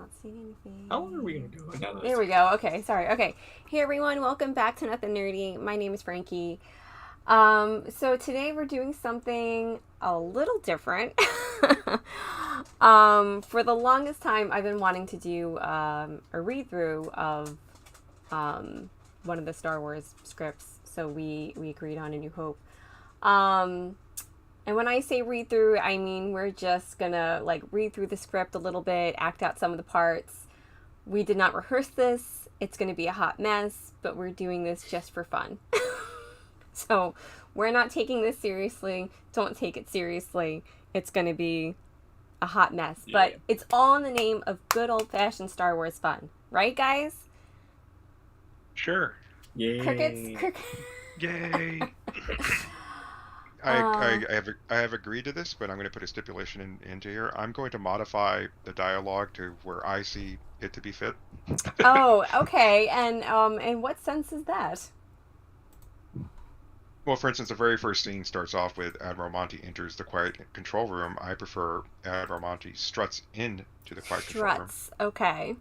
not seeing anything. How long are we going to go? There we go. Okay, sorry. Okay. Hey everyone, welcome back to Nothing Nerdy. My name is Frankie. So today we're doing something a little different. For the longest time, I've been wanting to do a read through of one of the Star Wars scripts. So we agreed on A New Hope. And when I say read through, I mean we're just gonna like read through the script a little bit, act out some of the parts. We did not rehearse this. It's gonna be a hot mess, but we're doing this just for fun. So we're not taking this seriously. Don't take it seriously. It's gonna be a hot mess. Yeah. But it's all in the name of good old-fashioned Star Wars fun. Right, guys? Sure. Yay. Crickets. Yay. I have agreed to this, but I'm going to put a stipulation into here. I'm going to modify the dialogue to where I see it to be fit. Oh, okay. And in what sense is that? Well, for instance, the very first scene starts off with Admiral Monty enters the quiet control room. I prefer Admiral Monty struts into the quiet control room. Struts, okay.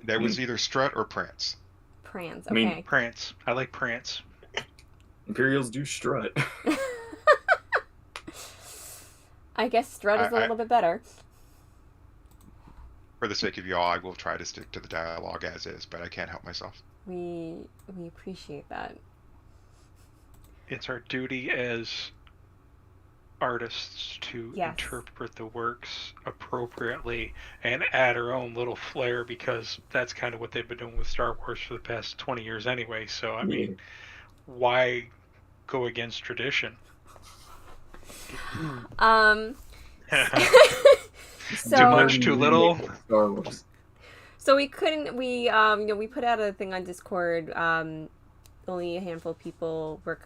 That was either strut or prance. Prance, okay. I mean, prance. I like prance. Imperials do strut. I guess strut is a little bit better. For the sake of y'all, I will try to stick to the dialogue as is, but I can't help myself. We appreciate that. It's our duty as artists to interpret the works appropriately and add our own little flair, because that's kind of what they've been doing with Star Wars for the past 20 years anyway. So, I mean, why go against tradition? So, too much, too little. So we couldn't. We we put out a thing on Discord. Only a handful of people were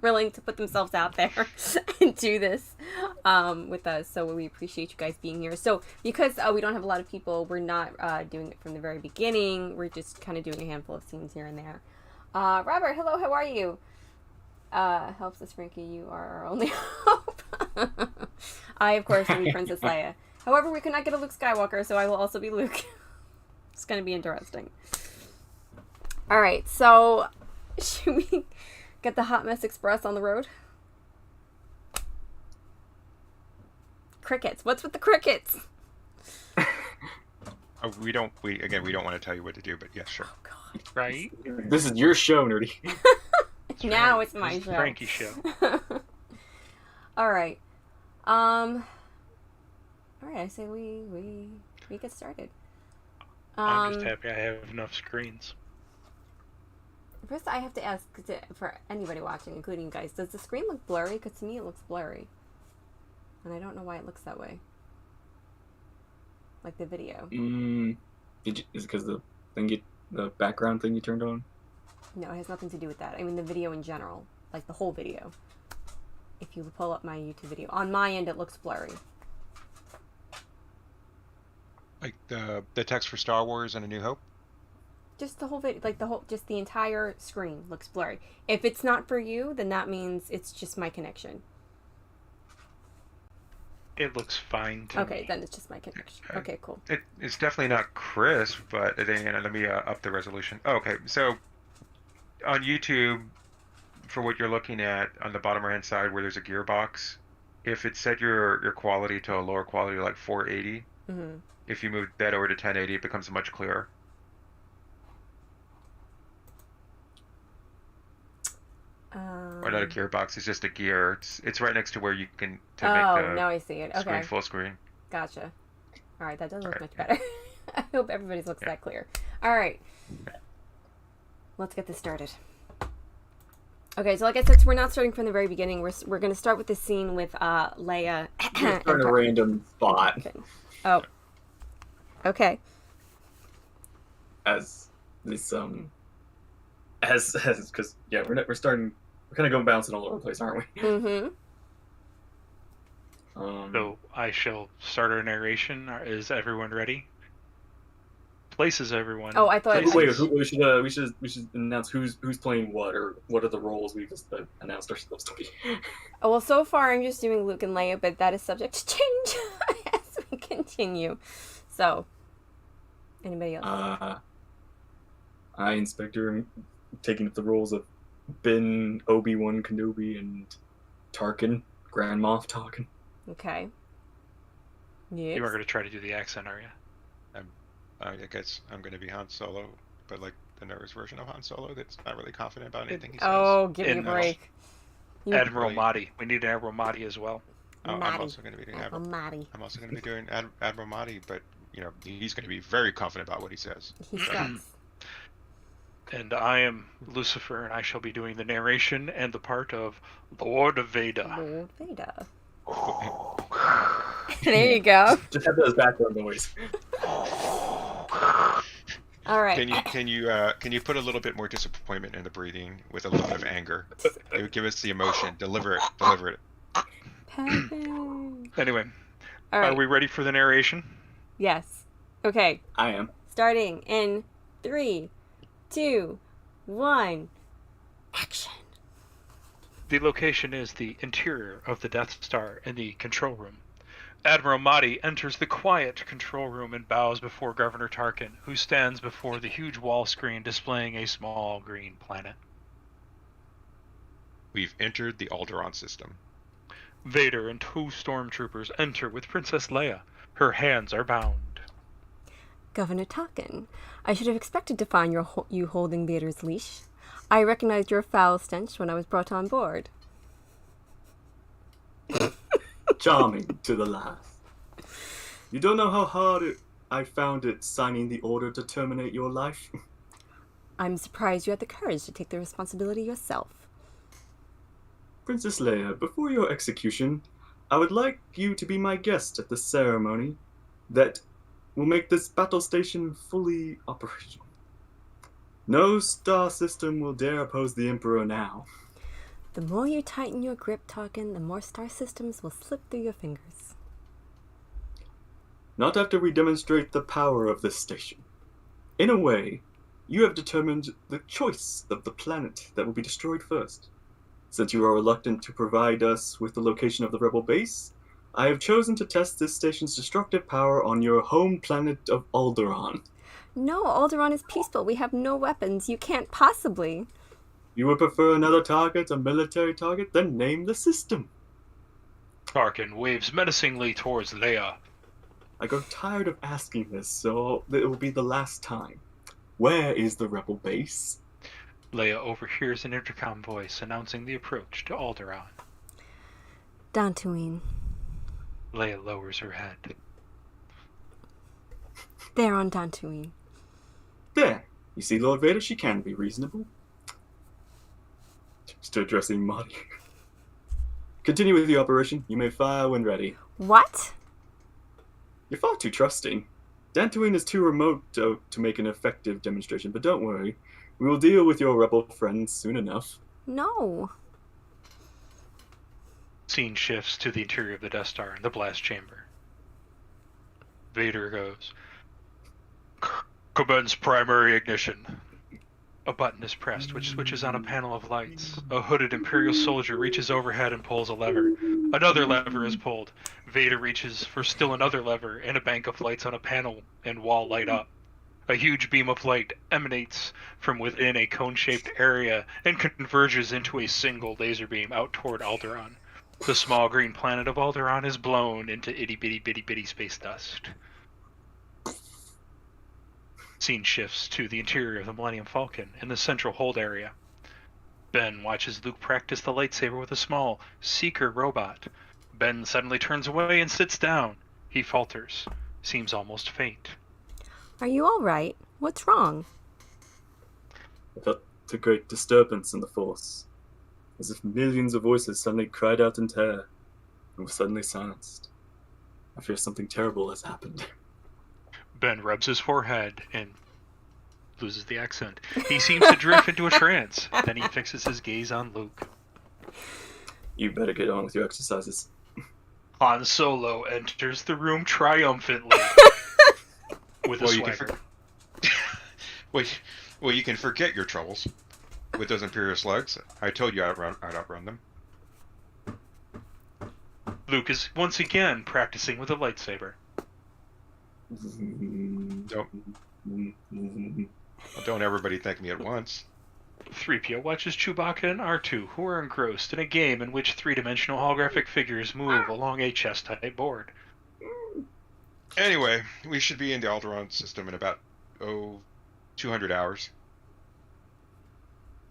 willing to put themselves out there and do this with us. So we appreciate you guys being here. So because we don't have a lot of people, we're not doing it from the very beginning. We're just kind of doing a handful of scenes here and there. Robert, hello, how are you? Helps us, Frankie. You are our only hope. I, of course, will be Princess Leia. However, we could not get a Luke Skywalker, so I will also be Luke. It's going to be interesting. All right, so should we get the Hot Mess Express on the road? Crickets. What's with the crickets? We don't want to tell you what to do, but yes, sure. Oh, God. Right? This is your show, Nerdy. Now it's my show. Frankie's show. All right. All right, I say we get started. I'm just happy I have enough screens. First, I have to ask for anybody watching, including you guys, does the screen look blurry? Because to me, it looks blurry. And I don't know why it looks that way. Like the video. Is it because the background thing you turned on? No, it has nothing to do with that. I mean the video in general. Like the whole video. If you pull up my YouTube video. On my end, it looks blurry. Like the text for Star Wars and A New Hope? Just the whole video, like just the entire screen looks blurry. If it's not for you, then that means it's just my connection. It looks fine to me. Okay, then it's just my connection. Okay, cool. It's definitely not crisp, but let me up the resolution. Okay, so on YouTube, for what you're looking at on the bottom right hand side where there's a gearbox, if it set your quality to a lower quality like 480, if you move that over to 1080, it becomes much clearer. Or not a gearbox, it's just a gear. It's right next to where you can make the now I see it. Okay. Screen full screen. Gotcha. All right, that does look much better. I hope everybody's looks that clear. All right. Let's get this started. Okay, so like I said, we're not starting from the very beginning. We're going to start with the scene with Leia. Start a random spot. Oh. Okay. As this because we're starting. We're kind of going bouncing all over the place, aren't we? Mm-hmm. So I shall start our narration. Is everyone ready? places everyone. Oh, I thought- places. Wait, we should announce who's playing what, or what are the roles we just announced ourselves to be. Oh, well, so far I'm just doing Luke and Leia, but that is subject to change as we continue. So, anybody else? I, Inspector, am taking up the roles of Ben, Obi-Wan Kenobi, and Tarkin, Grand Moff Tarkin. Okay. Yes. You are going to try to do the accent, are you? I guess I'm going to be Han Solo, but like the nervous version of Han Solo that's not really confident about anything he says. Oh, give me a In- break. You- Admiral Right. Mahdi. We need an Admiral Mahdi as well. I'm Mahdi. also going to be doing Admiral Mahdi. I'm also going to be doing Admiral Mahdi, but he's going to be very confident about what he says. He sucks. And I am Lucifer, and I shall be doing the narration and the part of Lord Vader. Lord Vader. There you go. Just have those background noise. All right. Can you put a little bit more disappointment in the breathing with a lot of anger? It would give us the emotion. Deliver it. Perfect. Anyway, All right. are we ready for the narration? Yes. Okay. I am. Starting in 3, 2, 1. Action. The location is the interior of the Death Star in the control room. Admiral Mahdi enters the quiet control room and bows before Governor Tarkin, who stands before the huge wall screen displaying a small green planet. We've entered the Alderaan system. Vader and 2 stormtroopers enter with Princess Leia. Her hands are bound. Governor Tarkin, I should have expected to find you holding Vader's leash. I recognized your foul stench when I was brought on board. Charming to the last. You don't know how hard I found it signing the order to terminate your life. I'm surprised you had the courage to take the responsibility yourself. Princess Leia, before your execution, I would like you to be my guest at the ceremony that will make this battle station fully operational. No star system will dare oppose the Emperor now. The more you tighten your grip, Tarkin, the more star systems will slip through your fingers. Not after we demonstrate the power of this station. In a way, you have determined the choice of the planet that will be destroyed first. Since you are reluctant to provide us with the location of the rebel base, I have chosen to test this station's destructive power on your home planet of Alderaan. No, Alderaan is peaceful. We have no weapons. You can't possibly. You would prefer another target, a military target? Then name the system. Tarkin waves menacingly towards Leia. I grow tired of asking this, so it will be the last time. Where is the rebel base? Leia overhears an intercom voice announcing the approach to Alderaan. Dantooine. Leia lowers her head. They're on Dantooine. There. You see, Lord Vader, she can be reasonable. Just addressing Mahdi. Continue with the operation. You may fire when ready. What? You're far too trusting. Dantooine is too remote to make an effective demonstration, but don't worry. We will deal with your rebel friends soon enough. No. Scene shifts to the interior of the Death Star in the blast chamber. Vader goes, "Commence primary ignition." A button is pressed, which switches on a panel of lights. A hooded Imperial soldier reaches overhead and pulls a lever. Another lever is pulled. Vader reaches for still another lever, and a bank of lights on a panel and wall light up. A huge beam of light emanates from within a cone-shaped area and converges into a single laser beam out toward Alderaan. The small green planet of Alderaan is blown into itty-bitty space dust. Scene shifts to the interior of the Millennium Falcon in the central hold area. Ben watches Luke practice the lightsaber with a small Seeker robot. Ben suddenly turns away and sits down. He falters, seems almost faint. Are you all right? What's wrong? I felt a great disturbance in the Force, as if millions of voices suddenly cried out in terror and were suddenly silenced. I fear something terrible has happened. Ben rubs his forehead and loses the accent. He seems to drift into a trance. Then he fixes his gaze on Luke. You better get on with your exercises. Han Solo enters the room triumphantly with a Well, swagger. Well, well, you can forget your troubles with those Imperial slugs. I told you I'd outrun them. Luke is once again practicing with a lightsaber. Don't everybody thank me at once. 3PO watches Chewbacca and R2, who are engrossed in a game in which three-dimensional holographic figures move along a chest-type board. Anyway, we should be in the Alderaan system in about, 200 hours.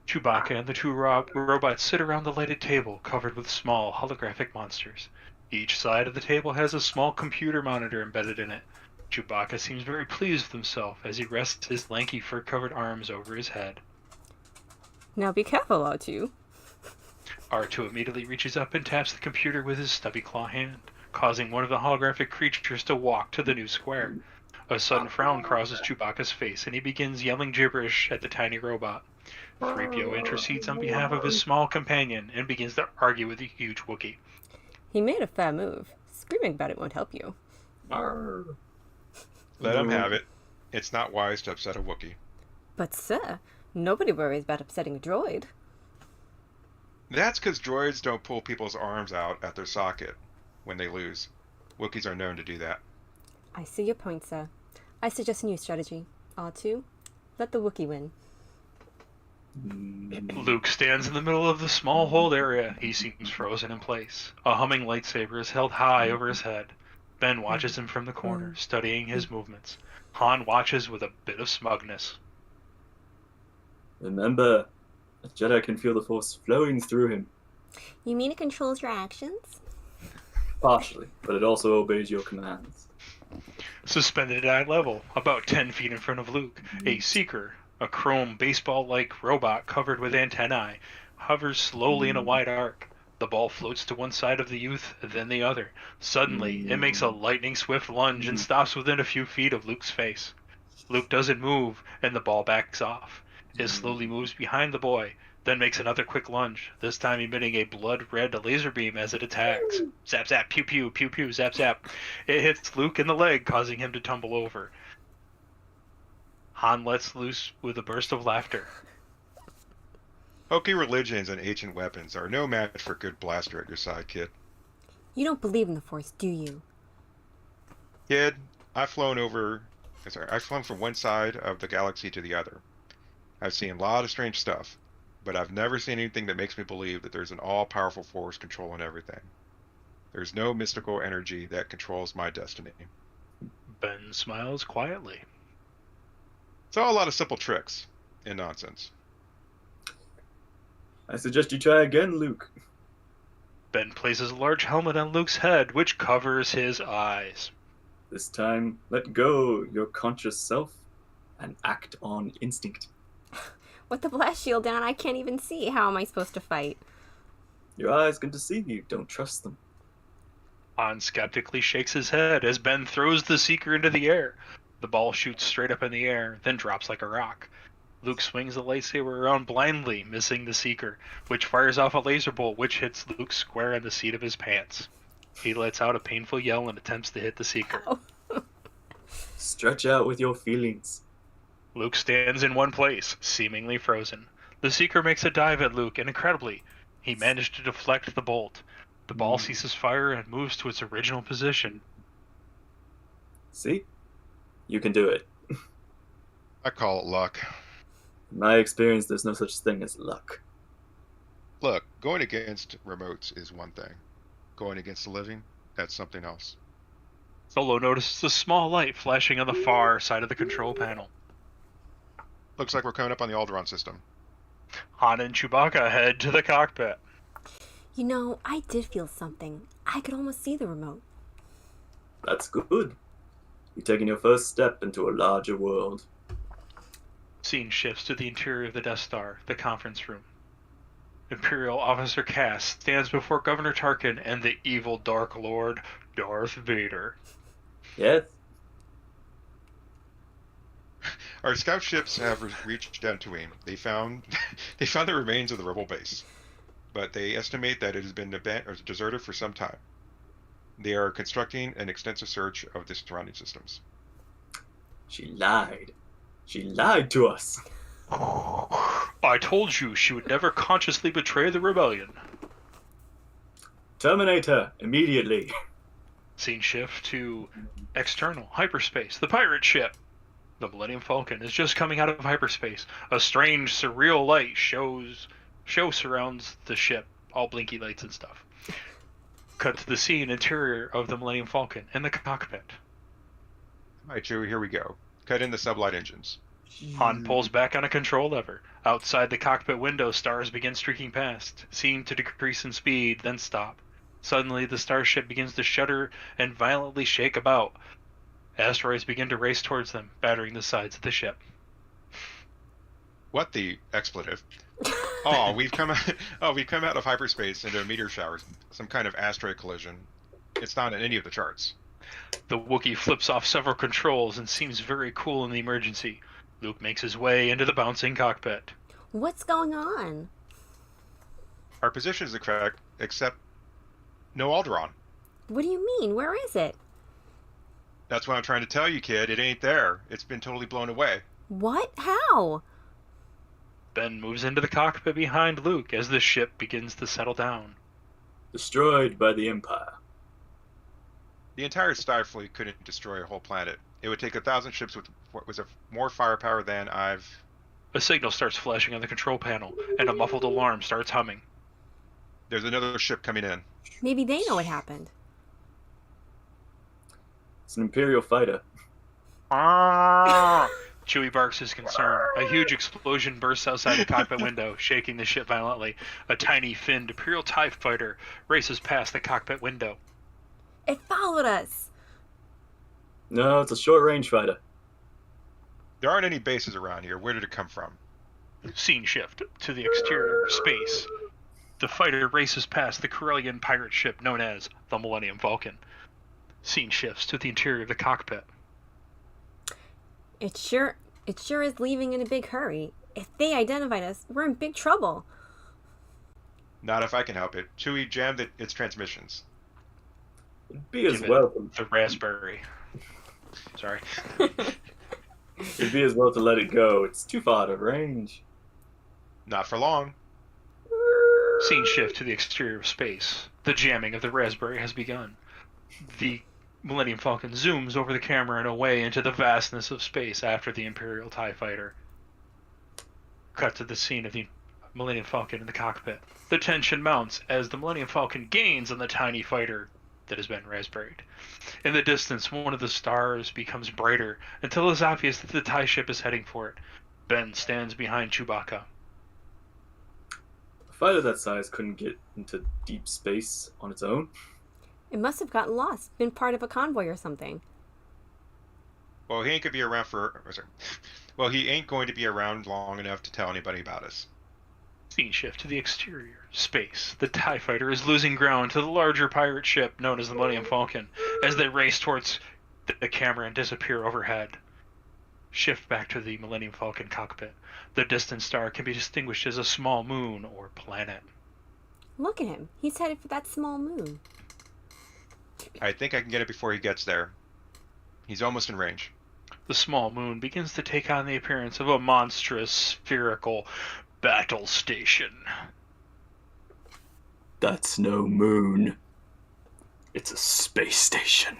Chewbacca and the two robots sit around the lighted table covered with small holographic monsters. Each side of the table has a small computer monitor embedded in it. Chewbacca seems very pleased with himself as he rests his lanky fur-covered arms over his head. Now be careful, R2. R2 immediately reaches up and taps the computer with his stubby claw hand, causing one of the holographic creatures to walk to the new square. A sudden frown crosses Chewbacca's face, and he begins yelling gibberish at the tiny robot. 3PO intercedes on behalf of his small companion and begins to argue with the huge Wookiee. He made a fair move. Screaming about it won't help you. Let him have it. It's not wise to upset a Wookiee. But sir, nobody worries about upsetting a droid. That's because droids don't pull people's arms out at their socket when they lose. Wookiees are known to do that. I see your point, sir. I suggest a new strategy. R2, let the Wookiee win. Luke stands in the middle of the small hold area. He seems frozen in place. A humming lightsaber is held high over his head. Ben watches him from the corner, studying his movements. Han watches with a bit of smugness. Remember, a Jedi can feel the Force flowing through him. You mean it controls your actions? Partially, but it also obeys your commands. Suspended at eye level, about 10 feet in front of Luke, a Seeker, a chrome baseball-like robot covered with antennae, hovers slowly in a wide arc. The ball floats to one side of the youth, then the other. Suddenly, it makes a lightning-swift lunge and stops within a few feet of Luke's face. Luke doesn't move, and the ball backs off. It slowly moves behind the boy, then makes another quick lunge, this time emitting a blood-red laser beam as it attacks. Zap zap, pew pew, pew pew, zap zap. It hits Luke in the leg, causing him to tumble over. Han lets loose with a burst of laughter. Hokey religions and ancient weapons are no match for a good blaster at your side, kid. You don't believe in the Force, do you? Kid, I've flown from one side of the galaxy to the other. I've seen a lot of strange stuff, but I've never seen anything that makes me believe that there's an all-powerful force controlling everything. There's no mystical energy that controls my destiny. Ben smiles quietly. It's all a lot of simple tricks and nonsense. I suggest you try again, Luke. Ben places a large helmet on Luke's head, which covers his eyes. This time, let go your conscious self and act on instinct. With the blast shield down, I can't even see. How am I supposed to fight? Your eyes can deceive you. Don't trust them. Han skeptically shakes his head as Ben throws the Seeker into the air. The ball shoots straight up in the air, then drops like a rock. Luke swings the lightsaber around blindly, missing the Seeker, which fires off a laser bolt which hits Luke square in the seat of his pants. He lets out a painful yell and attempts to hit the Seeker. Ow. Stretch out with your feelings. Luke stands in one place, seemingly frozen. The Seeker makes a dive at Luke, and incredibly, he managed to deflect the bolt. The ball ceases fire and moves to its original position. See? You can do it. I call it luck. In my experience, there's no such thing as luck. Look, going against remotes is one thing. Going against the living, that's something else. Solo notices a small light flashing on the far side of the control panel. Looks like we're coming up on the Alderaan system. Han and Chewbacca head to the cockpit. You know, I did feel something. I could almost see the remote. That's good. You're taking your first step into a larger world. Scene shifts to the interior of the Death Star, the conference room. Imperial Officer Cass stands before Governor Tarkin and the evil Dark Lord, Darth Vader. Yes? Our scout ships have reached Dantooine. They found the remains of the rebel base, but they estimate that it has been deserted for some time. They are constructing an extensive search of the surrounding systems. She lied. She lied to us. I told you she would never consciously betray the rebellion. Terminate her immediately. Scene shift to external hyperspace. The pirate ship. The Millennium Falcon is just coming out of hyperspace. A strange, surreal light surrounds the ship, all blinky lights and stuff. Cut to the scene interior of the Millennium Falcon in the cockpit. All right, Chewie, here we go. Cut in the sublight engines. Han pulls back on a control lever. Outside the cockpit window, stars begin streaking past, seem to decrease in speed, then stop. Suddenly, the starship begins to shudder and violently shake about. Asteroids begin to race towards them, battering the sides of the ship. What the expletive? We've come out of hyperspace into a meteor shower, some kind of asteroid collision. It's not in any of the charts. The Wookiee flips off several controls and seems very cool in the emergency. Luke makes his way into the bouncing cockpit. What's going on? Our position is correct, except no Alderaan. What do you mean? Where is it? That's what I'm trying to tell you, kid. It ain't there. It's been totally blown away. What? How? Ben moves into the cockpit behind Luke as the ship begins to settle down. Destroyed by the Empire. The entire Starfleet couldn't destroy a whole planet. It would take 1,000 ships with more firepower than I've... A signal starts flashing on the control panel, and a muffled alarm starts humming. There's another ship coming in. Maybe they know what happened. It's an Imperial fighter. Chewie barks his concern. A huge explosion bursts outside the cockpit window, shaking the ship violently. A tiny finned Imperial TIE fighter races past the cockpit window. It followed us. No, it's a short-range fighter. There aren't any bases around here. Where did it come from? Scene shift to the exterior space. The fighter races past the Corellian pirate ship known as the Millennium Falcon. Scene shifts to the interior of the cockpit. It sure is leaving in a big hurry. If they identified us, we're in big trouble. Not if I can help it. Chewie jammed its transmissions. It'd be as Give it well. the raspberry. Sorry. It'd be as well to let it go. It's too far out of range. Not for long. Scene shift to the exterior of space. The jamming of the raspberry has begun. The Millennium Falcon zooms over the camera and away into the vastness of space after the Imperial TIE fighter. Cut to the scene of the Millennium Falcon in the cockpit. The tension mounts as the Millennium Falcon gains on the tiny fighter that has been raspberried. In the distance, one of the stars becomes brighter until it's obvious that the TIE ship is heading for it. Ben stands behind Chewbacca. A fighter that size couldn't get into deep space on its own. It must have gotten lost, been part of a convoy or something. Well, he ain't gonna be around Well, he ain't going to be around long enough to tell anybody about us. Scene shift to the exterior space. The TIE fighter is losing ground to the larger pirate ship known as the Millennium Falcon as they race towards the camera and disappear overhead. Shift back to the Millennium Falcon cockpit. The distant star can be distinguished as a small moon or planet. Look at him. He's headed for that small moon. I think I can get it before he gets there. He's almost in range. The small moon begins to take on the appearance of a monstrous spherical battle station. That's no moon. It's a space station.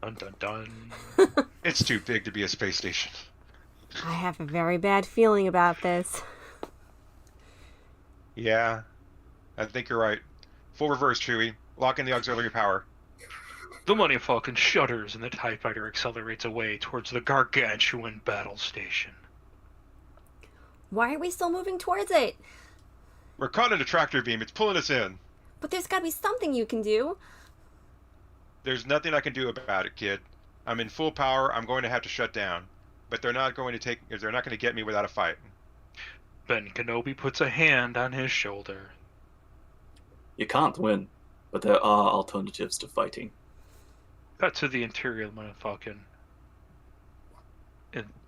Dun dun dun. It's too big to be a space station. I have a very bad feeling about this. Yeah, I think you're right. Full reverse, Chewie. Lock in the auxiliary power. The Millennium Falcon shudders and the TIE fighter accelerates away towards the gargantuan battle station. Why are we still moving towards it? We're caught in a tractor beam. It's pulling us in. But there's gotta be something you can do. There's nothing I can do about it, kid. I'm in full power. I'm going to have to shut down. But they're not going to get me without a fight. Ben Kenobi puts a hand on his shoulder. You can't win, but there are alternatives to fighting. Cut to the interior of the Millennium Falcon.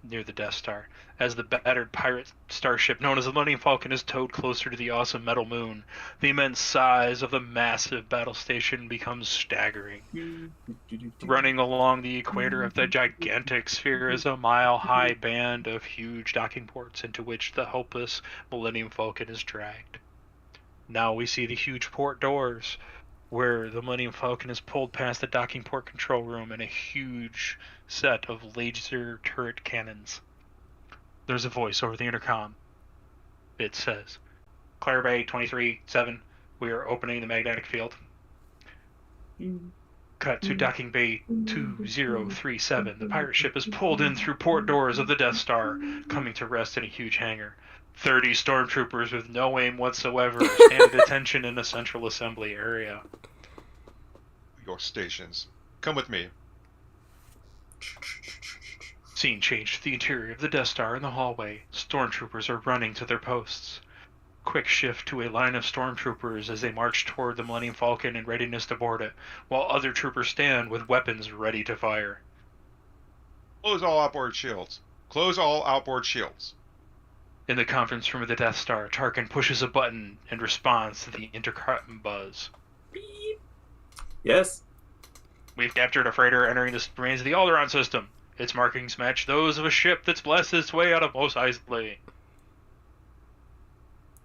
near the Death Star. As the battered pirate starship known as the Millennium Falcon is towed closer to the awesome metal moon, the immense size of the massive battle station becomes staggering. Running along the equator of the gigantic sphere is a mile-high band of huge docking ports into which the helpless Millennium Falcon is dragged. Now we see the huge port doors, where the Millennium Falcon is pulled past the docking port control room and a huge set of laser turret cannons. There's a voice over the intercom. It says, Claire Bay 23-7, we are opening the magnetic field. Cut to docking bay 2037. The pirate ship is pulled in through port doors of the Death Star, coming to rest in a huge hangar. 30 stormtroopers with no aim whatsoever stand at attention in the central assembly area. Your stations. Come with me. Scene change to the interior of the Death Star in the hallway. Stormtroopers are running to their posts. Quick shift to a line of stormtroopers as they march toward the Millennium Falcon in readiness to board it, while other troopers stand with weapons ready to fire. Close all outboard shields. Close all outboard shields. In the conference room of the Death Star, Tarkin pushes a button and responds to the intercom buzz. Beep. Yes. We've captured a freighter entering the remains of the Alderaan system. Its markings match those of a ship that's blasted its way out of Mos Eisley.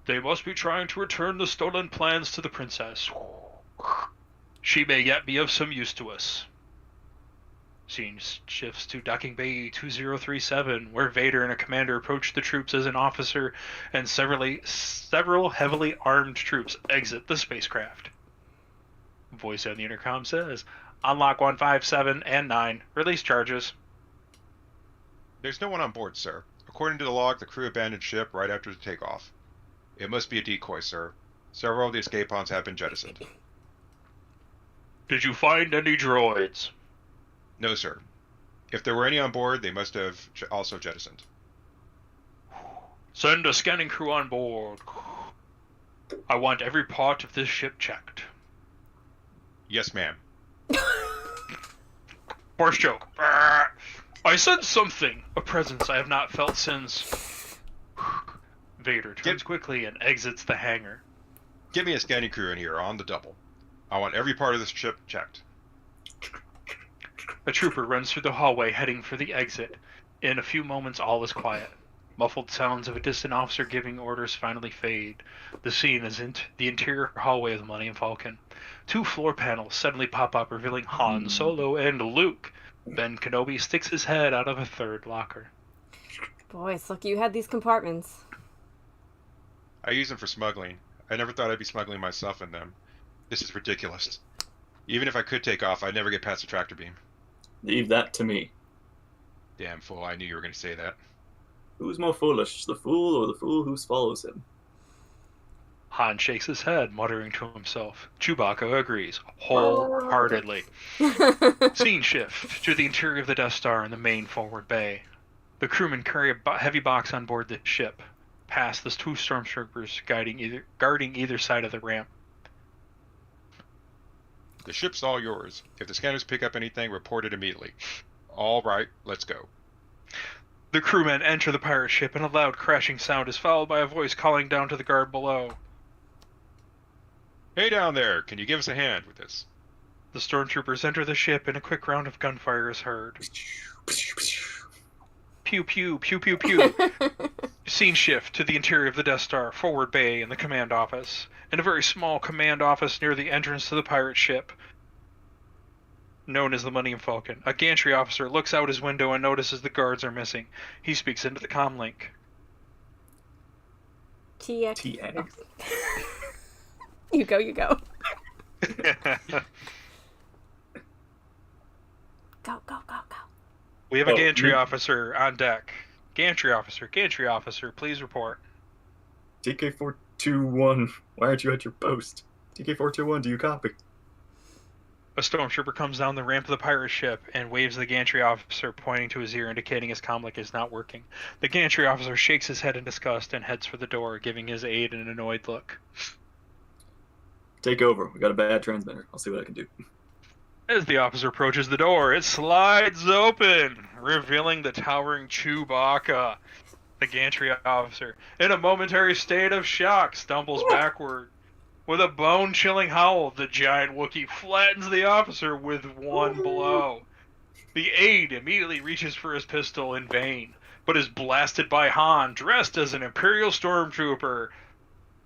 They must be trying to return the stolen plans to the princess. She may yet be of some use to us. Scene shifts to docking bay 2037, where Vader and a commander approach the troops as an officer, and several heavily armed troops exit the spacecraft. Voice on the intercom says, Unlock 157 and 9. Release charges. There's no one on board, sir. According to the log, the crew abandoned ship right after the takeoff. It must be a decoy, sir. Several of the escape pods have been jettisoned. Did you find any droids? No, sir. If there were any on board, they must have also jettisoned. Send a scanning crew on board. I want every part of this ship checked. Yes, ma'am. Horse joke. I sense something. A presence I have not felt since... Vader turns quickly and exits the hangar. Get me a scanning crew in here on the double. I want every part of this ship checked. A trooper runs through the hallway heading for the exit. In a few moments, all is quiet. Muffled sounds of a distant officer giving orders finally fade. The scene is in the interior hallway of the Millennium Falcon. 2 floor panels suddenly pop up, revealing Han Solo and Luke. Ben Kenobi sticks his head out of a third locker. Boy, it's lucky you had these compartments. I use them for smuggling. I never thought I'd be smuggling myself in them. This is ridiculous. Even if I could take off, I'd never get past the tractor beam. Leave that to me. Damn fool, I knew you were going to say that. Who's more foolish, the fool or the fool who follows him? Han shakes his head, muttering to himself. Chewbacca agrees, wholeheartedly. Scene shift to the interior of the Death Star in the main forward bay. The crewmen carry a heavy box on board the ship, past the 2 stormtroopers guarding either side of the ramp. The ship's all yours. If the scanners pick up anything, report it immediately. All right, let's go. The crewmen enter the pirate ship, and a loud crashing sound is followed by a voice calling down to the guard below. Hey down there, can you give us a hand with this? The stormtroopers enter the ship, and a quick round of gunfire is heard. Pew pew, pew pew pew. Scene shift to the interior of the Death Star, forward bay, and the command office. In a very small command office near the entrance to the pirate ship, known as the Millennium Falcon, a gantry officer looks out his window and notices the guards are missing. He speaks into the comlink. TX. You go, you go. Go, go, go, go. We have a gantry officer on deck. Gantry officer, please report. TK421, why aren't you at your post? TK421, do you copy? A stormtrooper comes down the ramp of the pirate ship and waves the gantry officer, pointing to his ear, indicating his comlink is not working. The gantry officer shakes his head in disgust and heads for the door, giving his aide an annoyed look. Take over. We got a bad transmitter. I'll see what I can do. As the officer approaches the door, it slides open, revealing the towering Chewbacca. The gantry officer, in a momentary state of shock, stumbles backward. With a bone-chilling howl, the giant Wookiee flattens the officer with one blow. The aide immediately reaches for his pistol in vain, but is blasted by Han, dressed as an Imperial stormtrooper.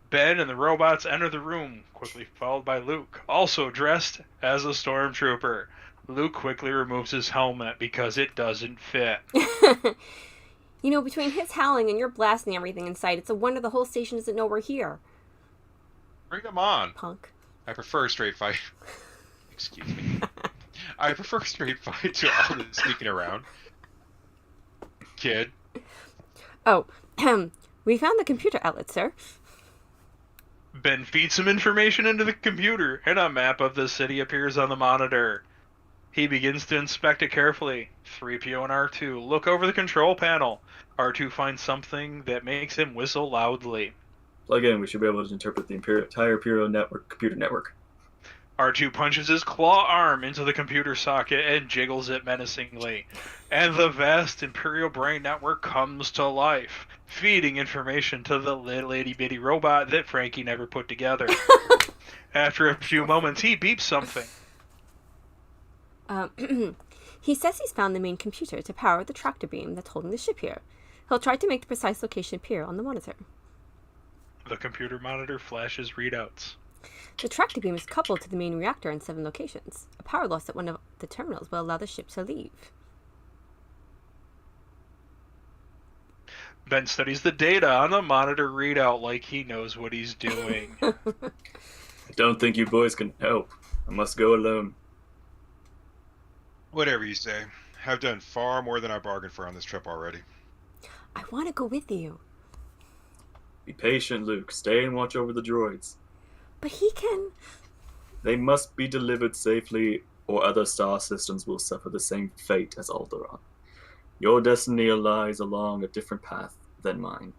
Ben and the robots enter the room, quickly followed by Luke, also dressed as a stormtrooper. Luke quickly removes his helmet because it doesn't fit. You know, between his howling and your blasting everything in sight, it's a wonder the whole station doesn't know we're here. Bring them on. Punk. I prefer straight fight. Excuse me. I prefer straight fight to all the sneaking around. Kid. Oh, we found the computer outlet, sir. Ben feeds some information into the computer, and a map of the city appears on the monitor. He begins to inspect it carefully. 3PO and R2 look over the control panel. R2 finds something that makes him whistle loudly. Plug in. We should be able to interpret the entire Imperial network, computer network. R2 punches his claw arm into the computer socket and jiggles it menacingly. And the vast Imperial brain network comes to life, feeding information to the little itty-bitty robot that Frankie never put together. After a few moments, he beeps something. He says he's found the main computer to power the tractor beam that's holding the ship here. He'll try to make the precise location appear on the monitor. The computer monitor flashes readouts. The tractor beam is coupled to the main reactor in 7 locations. A power loss at one of the terminals will allow the ship to leave. Ben studies the data on the monitor readout like he knows what he's doing. I don't think you boys can help. I must go alone. Whatever you say. I've done far more than I bargained for on this trip already. I want to go with you. Be patient, Luke. Stay and watch over the droids. But he can... They must be delivered safely, or other star systems will suffer the same fate as Alderaan. Your destiny lies along a different path than mine.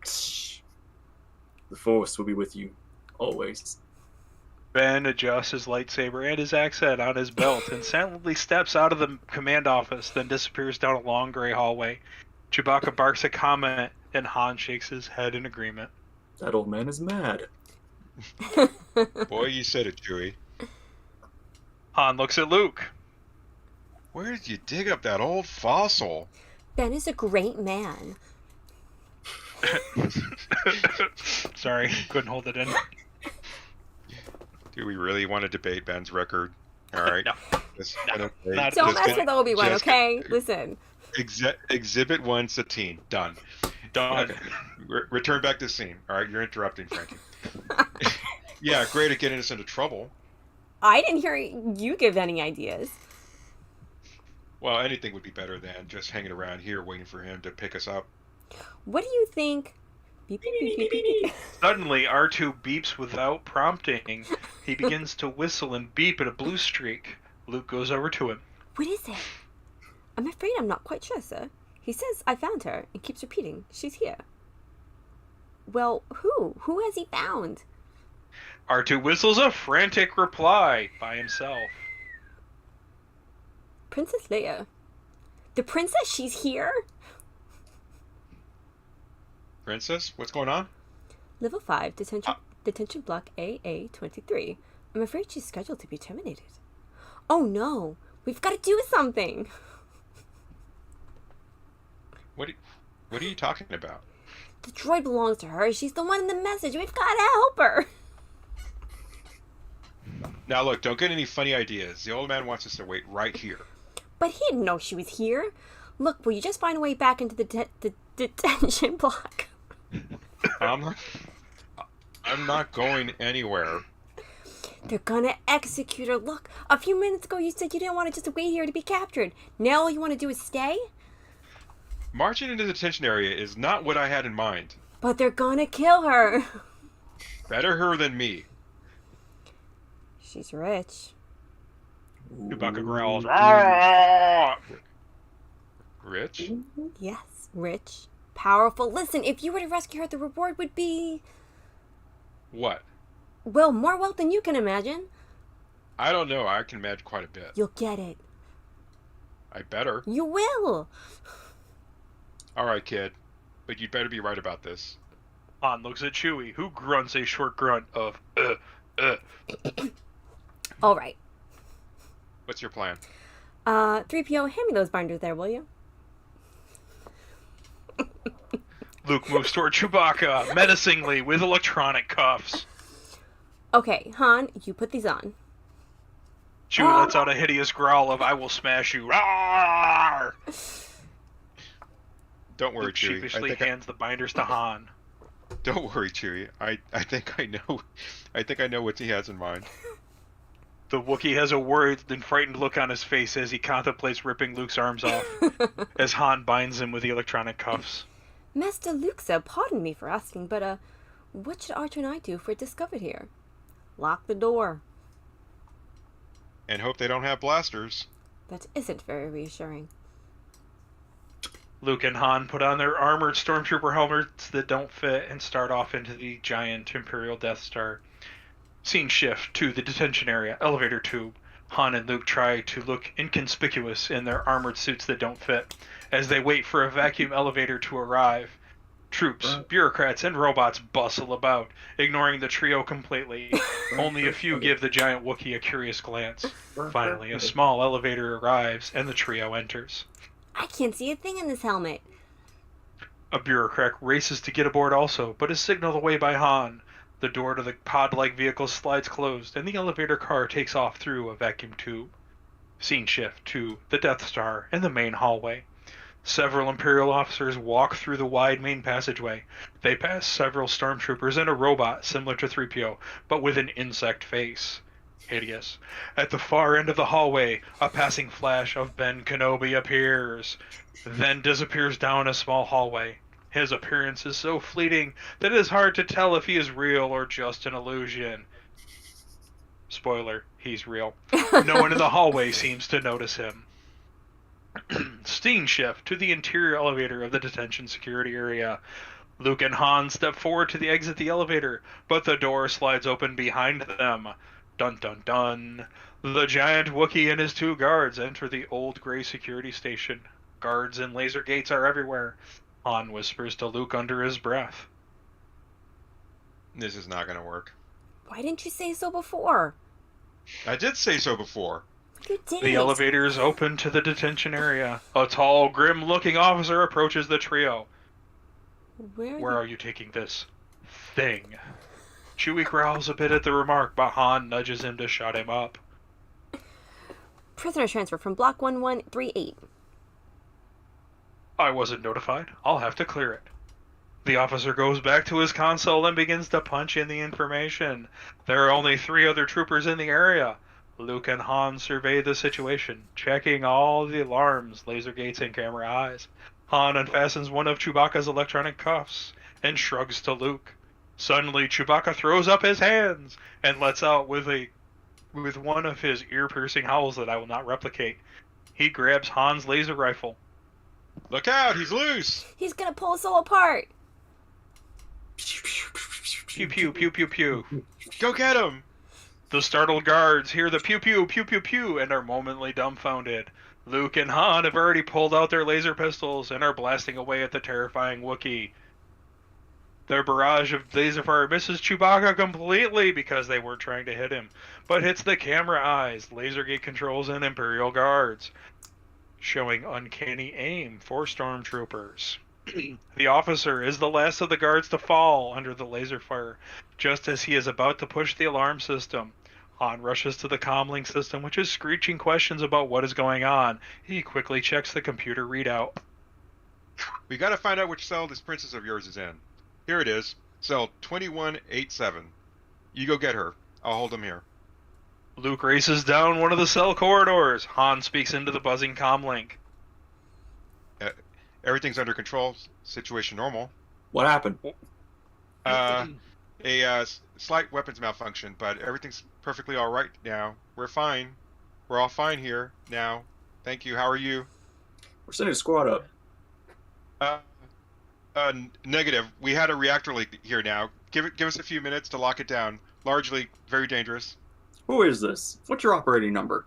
The Force will be with you, always. Ben adjusts his lightsaber and his axe head on his belt and silently steps out of the command office, then disappears down a long gray hallway. Chewbacca barks a comment, and Han shakes his head in agreement. That old man is mad. Boy, you said it, Chewie. Han looks at Luke. Where did you dig up that old fossil? Ben is a great man. Sorry, couldn't hold it in. Do we really want to debate Ben's record? All right. No. Not- Don't Just mess with Obi-Wan, just- okay? Listen. Exhibit 1, Satine. Done. Done. Okay. Return back to the scene. All right, you're interrupting, Frankie. Yeah, great at getting us into trouble. I didn't hear you give any ideas. Well, anything would be better than just hanging around here waiting for him to pick us up. What do you think? Beep, beep, beep, beep, beep, beep. Suddenly, R2 beeps without prompting. He begins to whistle and beep at a blue streak. Luke goes over to him. What is it? I'm afraid I'm not quite sure, sir. He says I found her and keeps repeating, she's here. Well, who? Who has he found? R2 whistles a frantic reply by himself. Princess Leia. The princess? She's here? Princess, what's going on? Level 5, detention block AA-23. I'm afraid she's scheduled to be terminated. Oh no, we've got to do something. What are you talking about? The droid belongs to her. She's the one in the message. We've got to help her. Now look, don't get any funny ideas. The old man wants us to wait right here. But he didn't know she was here. Look, will you just find a way back into the detention block? I'm not going anywhere. They're gonna execute her. Look, a few minutes ago you said you didn't want to just wait here to be captured. Now all you want to do is stay? Marching into the detention area is not what I had in mind. But they're gonna kill her. Better her than me. She's rich. Chewbacca growls. Rich? Yes, rich. Powerful. Listen, if you were to rescue her, the reward would be... What? well, more wealth than you can imagine. I don't know. I can imagine quite a bit. You'll get it. I better. You will. All right, kid. But you'd better be right about this. Han looks at Chewie, who grunts a short grunt of, uh. All right. What's your plan? 3PO, hand me those binders there, will you? Luke moves toward Chewbacca, menacingly, with electronic cuffs. Okay, Han, you put these on. Chewie lets out a hideous growl of, I will smash you. Rawr! Don't worry, Luke Chewie. sheepishly hands the binders to Han. Don't worry, Chewie. I think I know. I think I know what he has in mind. The Wookiee has a worried and frightened look on his face as he contemplates ripping Luke's arms off, as Han binds him with the electronic cuffs. Master Luxa, pardon me for asking, but, what should Archer and I do if we're discovered here? Lock the door. And hope they don't have blasters. That isn't very reassuring. Luke and Han put on their armored stormtrooper helmets that don't fit and start off into the giant Imperial Death Star. Scene shift to the detention area, elevator tube. Han and Luke try to look inconspicuous in their armored suits that don't fit, as they wait for a vacuum elevator to arrive. Troops, bureaucrats, and robots bustle about, ignoring the trio completely. Only a few give the giant Wookiee a curious glance. Finally, a small elevator arrives, and the trio enters. I can't see a thing in this helmet. A bureaucrat races to get aboard also, but is signaled away by Han. The door to the pod-like vehicle slides closed, and the elevator car takes off through a vacuum tube. Scene shift to the Death Star and the main hallway. Several Imperial officers walk through the wide main passageway. They pass several stormtroopers and a robot similar to 3PO, but with an insect face. Hideous. At the far end of the hallway, a passing flash of Ben Kenobi appears, then disappears down a small hallway. His appearance is so fleeting that it is hard to tell if he is real or just an illusion. Spoiler, he's real. No one in the hallway seems to notice him. Scene shift to the interior elevator of the detention security area. Luke and Han step forward to the exit the elevator, but the door slides open behind them. Dun dun dun. The giant Wookiee and his two guards enter the old gray security station. Guards and laser gates are everywhere. Han whispers to Luke under his breath. This is not going to work. Why didn't you say so before? I did say so before. You did. The elevators open to the detention area. A tall, grim-looking officer approaches the trio. Where are you taking this thing? Chewie growls a bit at the remark, but Han nudges him to shut him up. Prisoner transfer from Block 1138. I wasn't notified. I'll have to clear it. The officer goes back to his console and begins to punch in the information. There are only 3 other troopers in the area. Luke and Han survey the situation, checking all the alarms, laser gates, and camera eyes. Han unfastens one of Chewbacca's electronic cuffs and shrugs to Luke. Suddenly, Chewbacca throws up his hands and lets out with one of his ear-piercing howls that I will not replicate. He grabs Han's laser rifle. Look out! He's loose! He's gonna pull us all apart. Pew pew pew pew pew. Go get him! The startled guards hear the pew pew pew pew pew and are momentarily dumbfounded. Luke and Han have already pulled out their laser pistols and are blasting away at the terrifying Wookiee. Their barrage of laser fire misses Chewbacca completely because they weren't trying to hit him, but hits the camera eyes, laser gate controls, and Imperial guards, showing uncanny aim for stormtroopers. The officer is the last of the guards to fall under the laser fire, just as he is about to push the alarm system. Han rushes to the comlink system, which is screeching questions about what is going on. He quickly checks the computer readout. We gotta find out which cell this princess of yours is in. Here it is. Cell 2187. You go get her. I'll hold him here. Luke races down one of the cell corridors. Han speaks into the buzzing comlink. Everything's under control. Situation normal. What happened? A slight weapons malfunction, but everything's perfectly all right now. We're fine. We're all fine here now. Thank you. How are you? We're sending a squad up. Negative. We had a reactor leak here now. Give us a few minutes to lock it down. Largely very dangerous. Who is this? What's your operating number?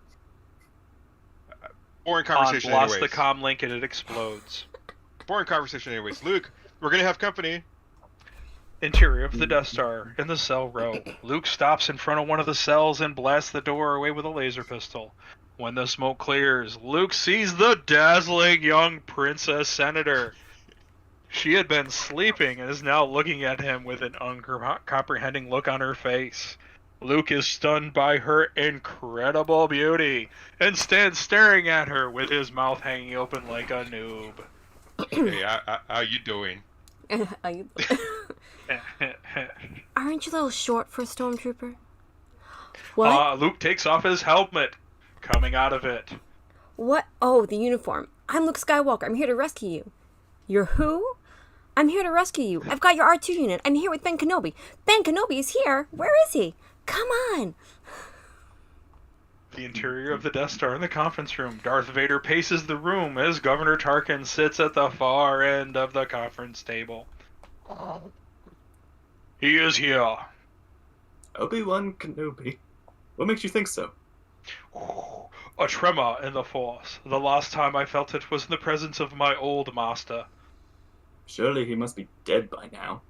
Boring Han conversation blasts anyways. the comm link and it explodes. Boring conversation anyways. Luke, we're gonna have company. Interior of the Death Star, in the cell row. Luke stops in front of one of the cells and blasts the door away with a laser pistol. When the smoke clears, Luke sees the dazzling young Princess Senator. She had been sleeping and is now looking at him with an uncomprehending look on her face. Luke is stunned by her incredible beauty and stands staring at her with his mouth hanging open like a noob. Hey, how you doing? Aren't you a little short for a stormtrooper? What? Luke takes off his helmet, coming out of it. What? Oh, the uniform. I'm Luke Skywalker. I'm here to rescue you. You're who? I'm here to rescue you. I've got your R2 unit. I'm here with Ben Kenobi. Ben Kenobi is here. Where is he? Come on. The interior of the Death Star in the conference room. Darth Vader paces the room as Governor Tarkin sits at the far end of the conference table. He is here. Obi-Wan Kenobi. What makes you think so? A tremor in the Force. The last time I felt it was in the presence of my old master. Surely he must be dead by now.